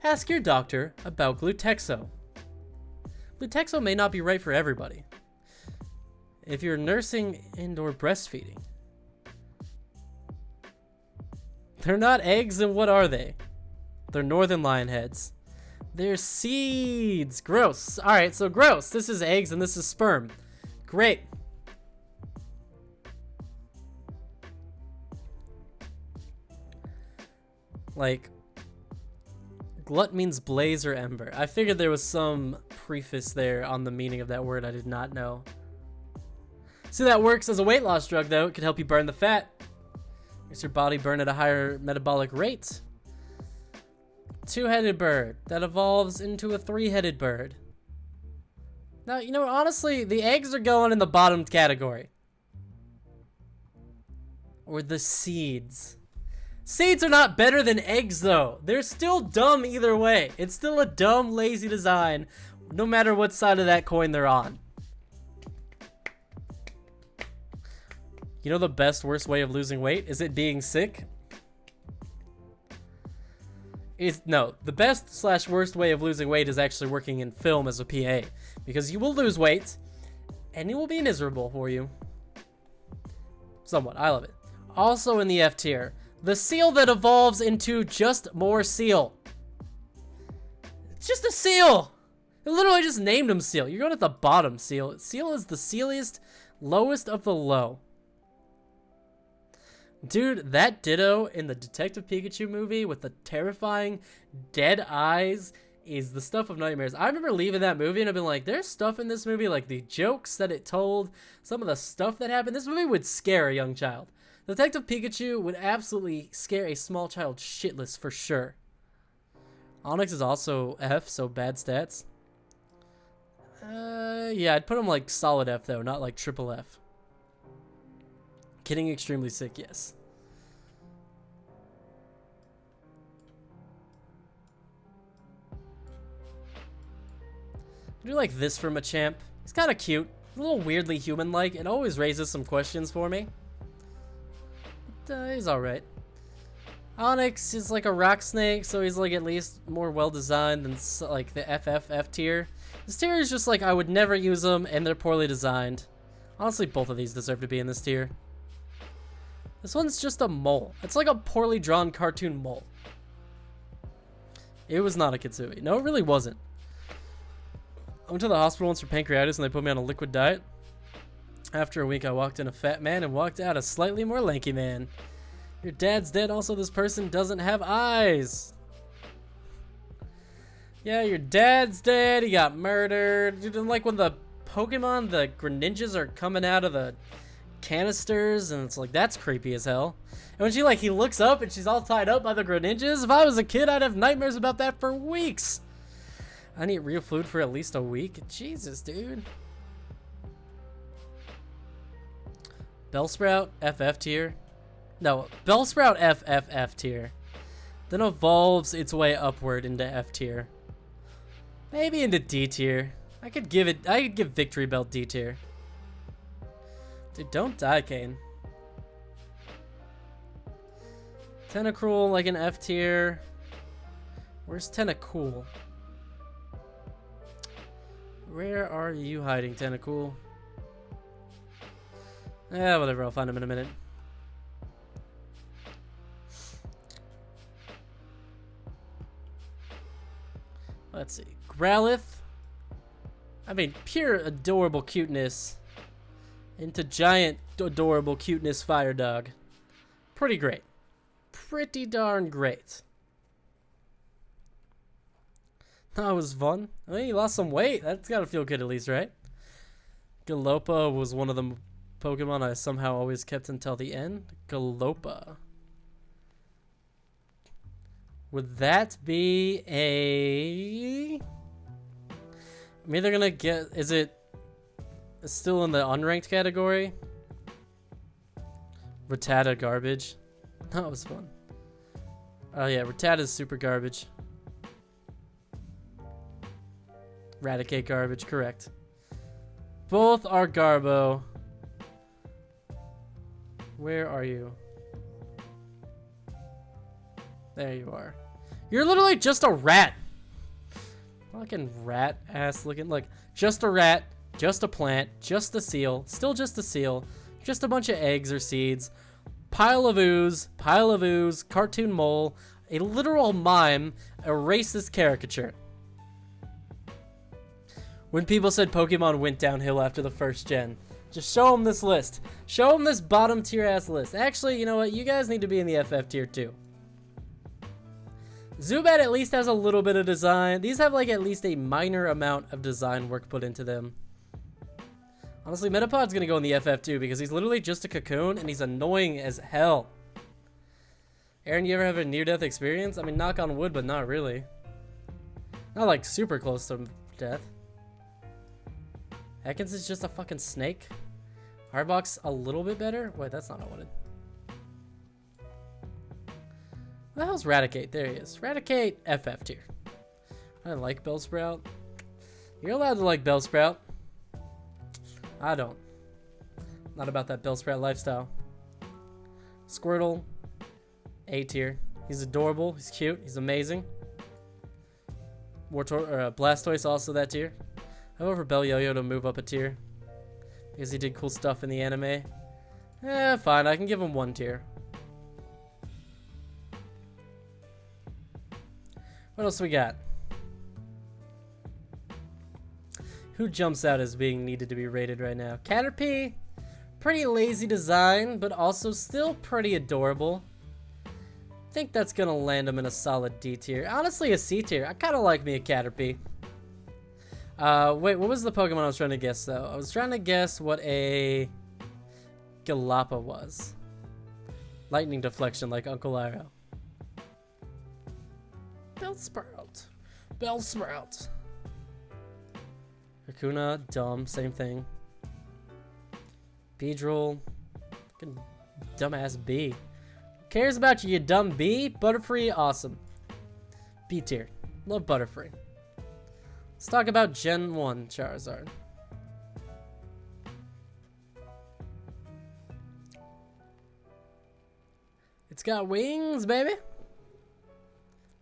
Ask your doctor about Glutexo. Glutexo may not be right for everybody. If you're nursing and/or breastfeeding. They're not eggs, and what are they? They're northern lion heads. They're seeds. Gross. Alright, so gross. This is eggs and this is sperm. Great. Like, glut means blaze or ember. I figured there was some preface there on the meaning of that word I did not know. See, that works as a weight loss drug, though. It can help you burn the fat. Makes your body burn at a higher metabolic rate. Two-headed bird that evolves into a three-headed bird. Now, you know, honestly, the eggs are going in the bottom category. Or the seeds. Seeds are not better than eggs, though. They're still dumb either way. It's still a dumb, lazy design, no matter what side of that coin they're on. You know the best, worst way of losing weight? Is it being sick? No, the best / worst way of losing weight is actually working in film as a PA. Because you will lose weight, and it will be miserable for you. Somewhat, I love it. Also in the F tier, the seal that evolves into just more seal. It's just a seal! They literally just named him seal. You're going at the bottom, seal. Seal is the sealiest, lowest of the low. Dude, that Ditto in the Detective Pikachu movie with the terrifying dead eyes is the stuff of nightmares. I remember leaving that movie and I've been like, there's stuff in this movie, like the jokes that it told, some of the stuff that happened. This movie would scare a young child. Detective Pikachu would absolutely scare a small child shitless for sure. Onyx is also F, so bad stats. Yeah, I'd put him like solid F though, not like triple F. Getting extremely sick, yes. I do like this from Machamp. He's kind of cute, a little weirdly human-like. It always raises some questions for me. But, he's alright. Onyx is like a rock snake, so he's like at least more well-designed than like the F tier. This tier is just like I would never use them, and they're poorly designed. Honestly, both of these deserve to be in this tier. This one's just a mole. It's like a poorly drawn cartoon mole. It was not a Kitsui. No, it really wasn't. I went to the hospital once for pancreatitis and they put me on a liquid diet. After a week, I walked in a fat man and walked out a slightly more lanky man. Your dad's dead. Also, this person doesn't have eyes. Yeah, your dad's dead. He got murdered. Dude, and like when the Pokemon, the Greninjas are coming out of the canisters, and it's like, that's creepy as hell. And when he looks up and she's all tied up by the Greninjas, if I was a kid, I'd have nightmares about that for weeks. I need real food for at least a week. Jesus, dude. Bellsprout, FF tier. No, Bellsprout, FFF tier. Then evolves its way upward into F tier. Maybe into D tier. I could give Victory Belt D tier. Dude, don't die, Kane. Tentacruel, like an F tier. Where's Tentacool? Where are you hiding, Tentacool? Whatever, I'll find him in a minute. Let's see. Growlithe. I mean, pure adorable cuteness into giant adorable cuteness fire dog. Pretty great. Pretty darn great. That was fun. I mean, he lost some weight. That's gotta feel good at least, right? Galopa was one of the Pokemon I somehow always kept until the end. Galopa. Would that be a... I'm either gonna get... Is it still in the unranked category? Rattata garbage. That was fun. Oh yeah, Rattata is super garbage. Raticate garbage, correct. Both are garbo. Where are you? There you are. You're literally just a rat. Fucking rat ass looking. Look, just a rat, just a plant, just a seal, still just a seal, just a bunch of eggs or seeds, pile of ooze, cartoon mole, a literal mime, a racist caricature. When people said Pokemon went downhill after the first gen, just show them this list. Show them this bottom tier ass list. Actually, you know what? You guys need to be in the FF tier too. Zubat at least has a little bit of design. These have like at least a minor amount of design work put into them. Honestly, Metapod's gonna go in the FF too because he's literally just a cocoon and he's annoying as hell. Aaron, you ever have a near-death experience? I mean, knock on wood, but not really. Not like super close to death. Ekans is just a fucking snake. Arbok's a little bit better. Wait, that's not what I wanted. What the hell's Raticate? There he is. Raticate FF tier. I like Bellsprout. You're allowed to like Bellsprout. I don't. Not about that Bellsprout lifestyle. Squirtle, A tier. He's adorable. He's cute. He's amazing. Blastoise also that tier. I vote for Bellyoyo to move up a tier because he did cool stuff in the anime. Fine. I can give him 1 tier. What else we got? Who jumps out as being needed to be rated right now? Caterpie, pretty lazy design, but also still pretty adorable. I think that's gonna land him in a solid D tier. Honestly, a C tier. I kind of like me a Caterpie. Wait, what was the Pokemon I was trying to guess though? I was trying to guess what a Galapa was. Lightning deflection like Uncle Iroh. Bellsprout. Bellsprout. Kakuna, dumb, same thing. Beedrill, fucking dumbass B. Who cares about you, you dumb B? Butterfree, awesome. B tier. Love Butterfree. Let's talk about Gen 1 Charizard. It's got wings, baby.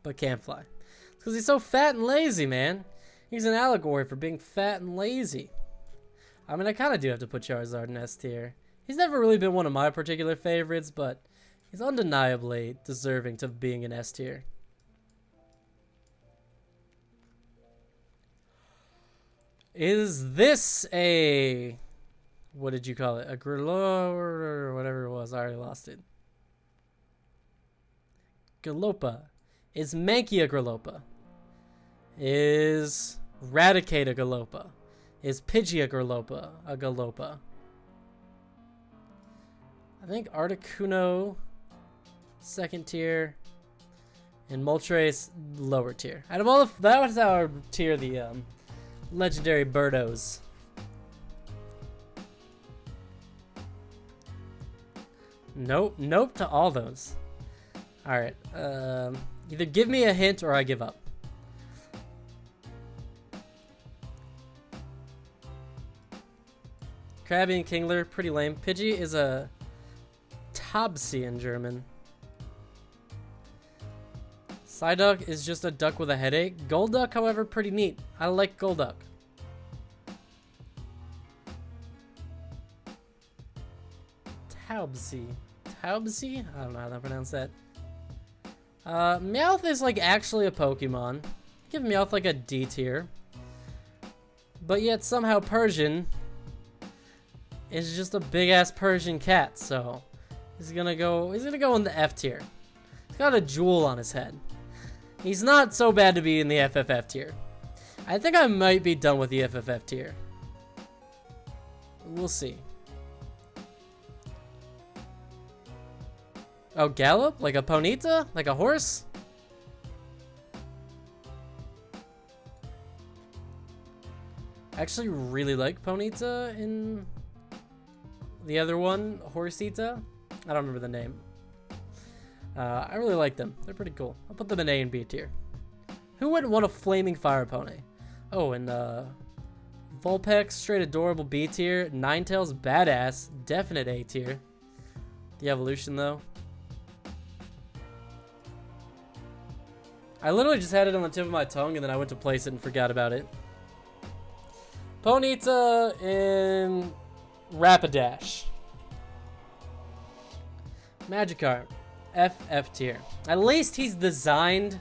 But can't fly. It's because he's so fat and lazy, man. He's an allegory for being fat and lazy. I mean, I kind of do have to put Charizard in S tier. He's never really been one of my particular favorites, but he's undeniably deserving to being in S tier. Is this a... What did you call it? A Grilo or whatever it was. I already lost it. Galopa. Is Mankey a Gralopa? Is Raticate a Galopa? Is Pidgey a Galopa? I think Articuno, second tier, and Moltres, lower tier. Out of all of that was our tier, the legendary Birdos. Nope to all those. All right, either give me a hint or I give up. Krabby and Kingler, pretty lame. Pidgey is a Taubsi in German. Psyduck is just a duck with a headache. Golduck, however, pretty neat. I like Golduck. Taubsi. Taubsi? I don't know how to pronounce that. Meowth is like actually a Pokemon. Give Meowth like a D tier. But yet somehow Persian is just a big ass Persian cat, so he's gonna go in the F tier. He's got a jewel on his head. He's not so bad to be in the FFF tier. I think I might be done with the FFF tier. We'll see. Oh, Gallop? Like a Ponyta? Like a horse? I actually really like Ponyta in the other one, Horsita. I don't remember the name. I really like them. They're pretty cool. I'll put them in A and B tier. Who wouldn't want a flaming fire pony? Oh, and Vulpix, straight adorable B tier. Ninetales, badass, definite A tier. The evolution though. I literally just had it on the tip of my tongue and then I went to place it and forgot about it. Ponyta in Rapidash. Magikarp, F tier. At least he's designed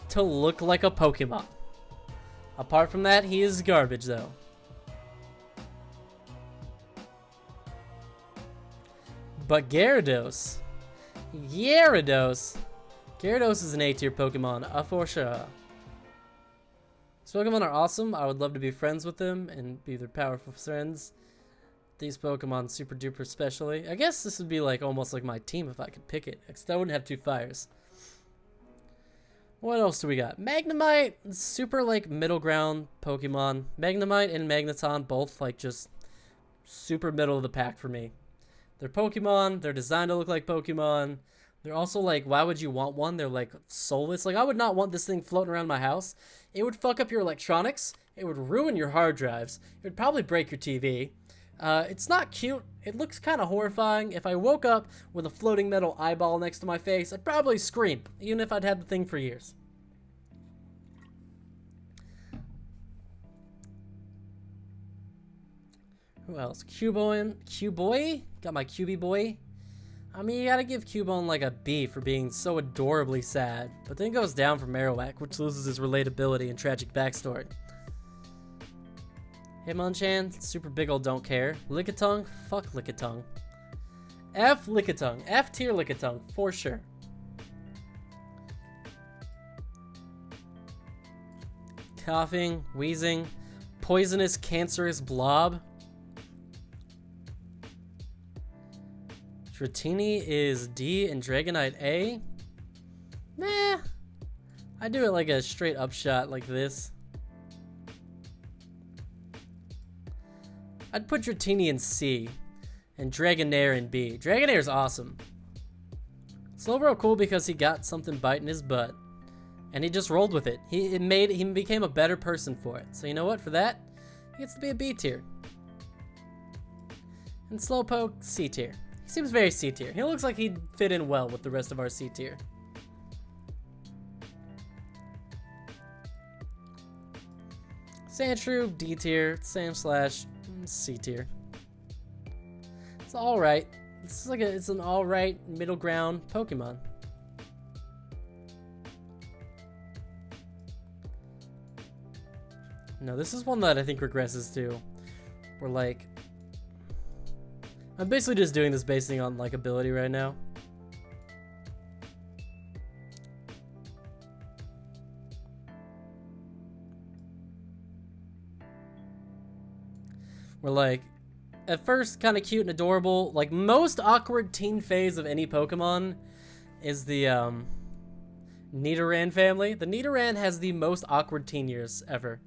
to look like a Pokemon. Apart from that, he is garbage though. But Gyarados. Gyarados is an A tier Pokemon, for sure. These Pokemon are awesome. I would love to be friends with them and be their powerful friends. These Pokemon super duper specially. I guess this would be like almost like my team if I could pick it, because I wouldn't have two fires. What else do we got? Magnemite, super like middle ground Pokemon. Magnemite and Magneton both like just super middle of the pack for me. They're Pokemon, they're designed to look like Pokemon. They're also like, why would you want one? They're like soulless. Like I would not want this thing floating around my house. It would fuck up your electronics. It would ruin your hard drives. It would probably break your TV. It's not cute. It looks kind of horrifying. If I woke up with a floating metal eyeball next to my face, I'd probably scream, even if I'd had the thing for years. Who else? Cubone? Got my Cubie boy. I mean, you gotta give Cubone like a B for being so adorably sad, but then it goes down for Marowak, which loses his relatability and tragic backstory. Hitmonchan, super big ol' don't care. Lickitung, fuck Lickitung. F Lickitung, F tier Lickitung, for sure. Coughing, wheezing, poisonous, cancerous blob. Dratini is D and Dragonite A. Nah. I do it like a straight up shot like this. I'd put Dratini in C and Dragonair in B. Dragonair's awesome. Slowbro cool because he got something biting his butt. And he just rolled with it. He became a better person for it. So you know what? For that, he gets to be a B tier. And Slowpoke, C tier. He seems very C tier. He looks like he'd fit in well with the rest of our C tier. Sandshrew, D tier. Sam/C tier. It's alright. It's an alright middle ground Pokemon. No, this is one that I think regresses too. We're like, I'm basically just doing this basing on like ability right now. We're like, at first kind of cute and adorable. Like most awkward teen phase of any Pokemon is the Nidoran family. The Nidoran has the most awkward teen years ever.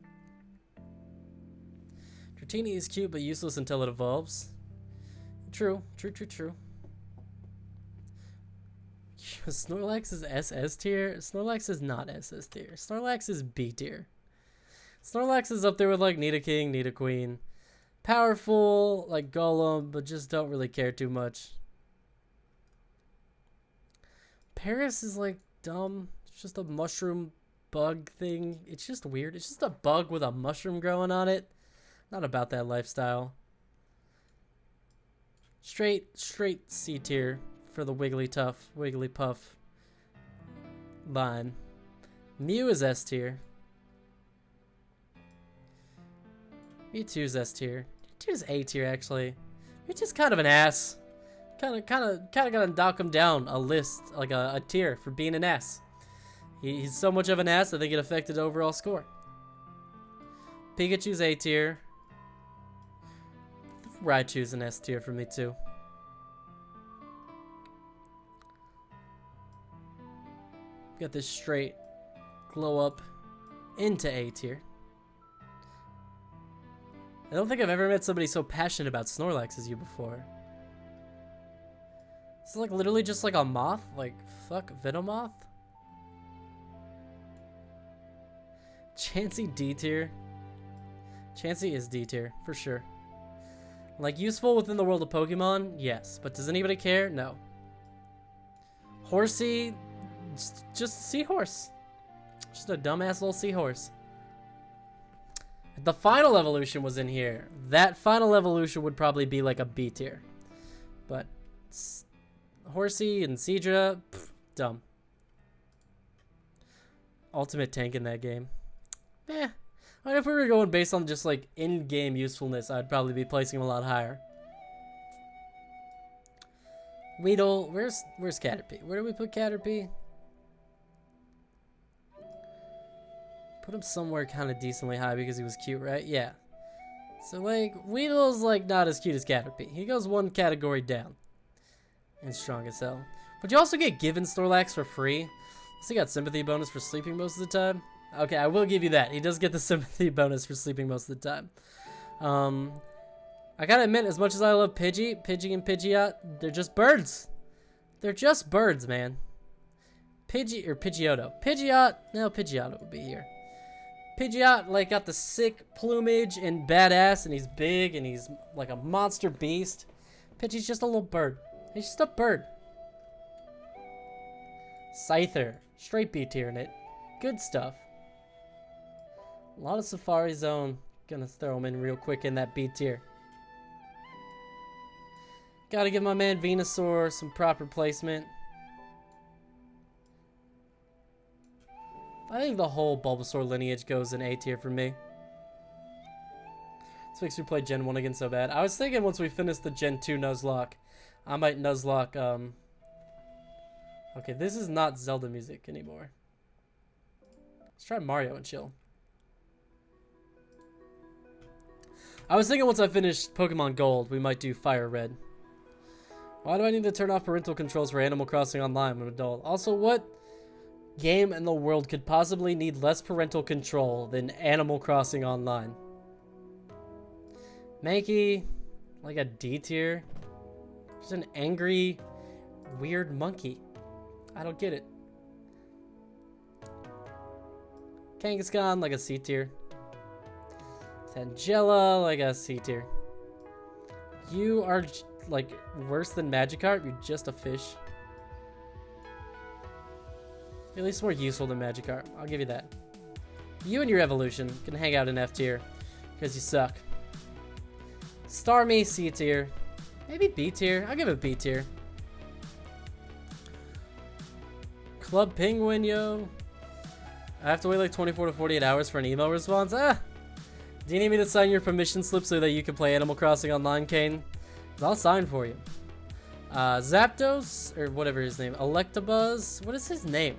Dratini is cute but useless until it evolves. True. Snorlax is SS tier. Snorlax is not SS tier. Snorlax is B tier. Snorlax is up there with like Nidoking, Nidoqueen. Powerful, like Golem, but just don't really care too much. Paris is like dumb. It's just a mushroom bug thing. It's just weird. It's just a bug with a mushroom growing on it. Not about that lifestyle. Straight C tier for the Wigglypuff line. Mew is S tier. Mewtwo's S tier. Mewtwo's A tier actually. Mewtwo's kind of an ass. Kind of gotta knock him down a list, like a tier for being an ass. He's so much of an ass I think it affected overall score. Pikachu's A tier. Raichu's an S tier for me too. Got this straight glow up into A tier. I don't think I've ever met somebody so passionate about Snorlax as you before. It's like literally just like a moth. Like, fuck, Venomoth? Chansey D tier. Chansey is D tier, for sure. Like, useful within the world of Pokemon? Yes. But does anybody care? No. Horsey, just seahorse. Just a dumbass little seahorse. The final evolution was in here. That final evolution would probably be like a B tier. But Horsey and Seadra, dumb. Ultimate tank in that game. Eh. I mean, if we were going based on just like in-game usefulness, I'd probably be placing him a lot higher. Weedle, where's Caterpie? Where do we put Caterpie? Put him somewhere kind of decently high because he was cute, right? Yeah. So like, Weedle's like not as cute as Caterpie. He goes one category down. And strong as hell. But you also get given Snorlax for free. So you got sympathy bonus for sleeping most of the time. Okay, I will give you that. He does get the sympathy bonus for sleeping most of the time. I gotta admit, as much as I love Pidgey and Pidgeot, they're just birds. They're just birds, man. Pidgeotto. Pidgeotto would be here. Pidgeot, like, got the sick plumage and badass, and he's big, and he's like a monster beast. Pidgey's just a little bird. He's just a bird. Scyther. Straight B tier in it. Good stuff. A lot of Safari Zone. Gonna throw him in real quick in that B tier. Gotta give my man Venusaur some proper placement. I think the whole Bulbasaur lineage goes in A tier for me. This makes me play Gen 1 again so bad. I was thinking once we finish the Gen 2 Nuzlocke, I might Nuzlocke, Okay, this is not Zelda music anymore. Let's try Mario and chill. I was thinking once I finished Pokemon Gold, we might do Fire Red. Why do I need to turn off parental controls for Animal Crossing Online when I'm an adult? Also, what game in the world could possibly need less parental control than Animal Crossing Online? Mankey, like a D tier. Just an angry, weird monkey. I don't get it. Kangaskhan, like a C tier. Tangela, like a C tier. You are like worse than Magikarp. You're just a fish. At least more useful than Magikarp. I'll give you that. You and your evolution can hang out in F tier because you suck. Starmie, C tier. Maybe B tier. I'll give it B tier. Club Penguin, yo. I have to wait like 24 to 48 hours for an email response. Ah! Do you need me to sign your permission slip so that you can play Animal Crossing Online, Kane? 'Cause I'll sign for you. Zapdos, or whatever his name. Electabuzz. What is his name?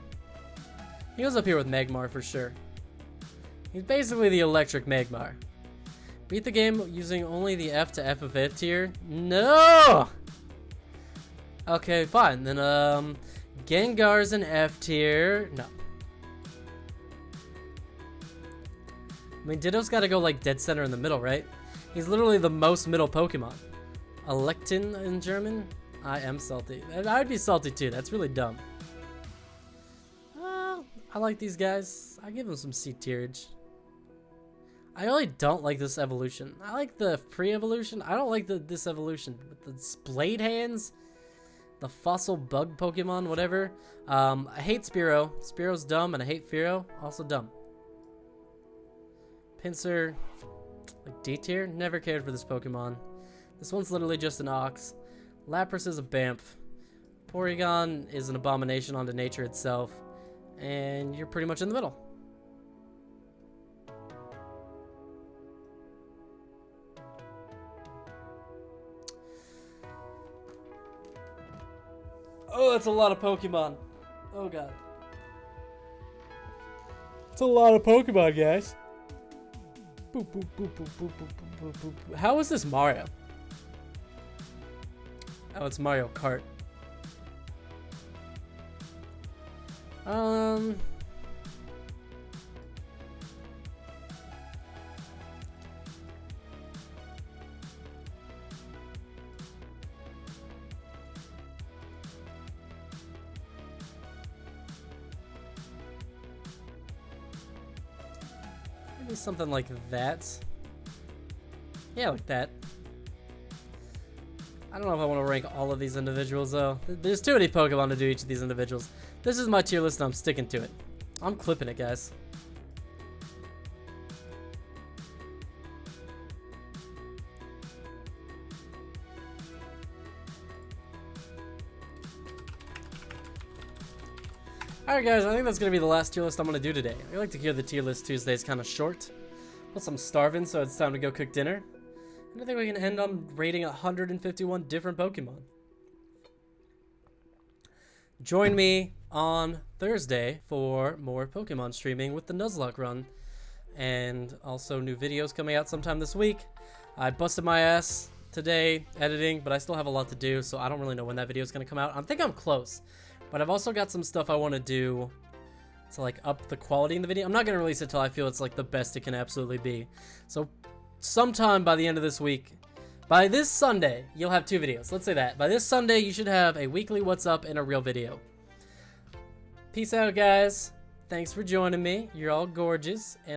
He goes up here with Magmar for sure. He's basically the electric Magmar. Beat the game using only the F to F of F tier? No! Okay, fine. Then, Gengar's an F tier. No. I mean, Ditto's gotta go like dead center in the middle, right? He's literally the most middle Pokemon. Electin in German? I am salty. I would be salty too. That's really dumb. I like these guys. I give them some C tierage. I really don't like this evolution. I like the pre-evolution. I don't like this evolution. With the Blade Hands, the fossil bug Pokemon, whatever. I hate Spearow. Spearow's dumb, and I hate Fearow. Also dumb. Pinsir, like D tier. Never cared for this Pokemon. This one's literally just an Ox. Lapras is a Bamf. Porygon is an abomination onto nature itself. And you're pretty much in the middle. Oh, that's a lot of Pokemon. Oh, God. It's a lot of Pokemon, guys. Boop, boop, boop, boop, boop, boop, boop, boop, boop. How is this Mario? Oh, it's Mario Kart. Maybe something like that. Yeah, like that. I don't know if I want to rank all of these individuals, though. There's too many Pokemon to do each of these individuals. This is my tier list, and I'm sticking to it. I'm clipping it, guys. Alright, guys, I think that's going to be the last tier list I'm going to do today. I like to hear the tier list Tuesdays kind of short. Plus, I'm starving, so it's time to go cook dinner. And I think we can end on rating 151 different Pokemon. Join me on Thursday for more Pokemon streaming with the Nuzlocke run. And also new videos coming out sometime this week. I busted my ass today editing, but I still have a lot to do, so I don't really know when that video is going to come out. I think I'm close. But I've also got some stuff I want to do to like up the quality in the video. I'm not going to release it till I feel it's like the best it can absolutely be. So sometime by the end of this week, by this Sunday, you'll have 2 videos. Let's say that. By this Sunday, you should have a weekly What's Up and a real video. Peace out, guys. Thanks for joining me. You're all gorgeous. And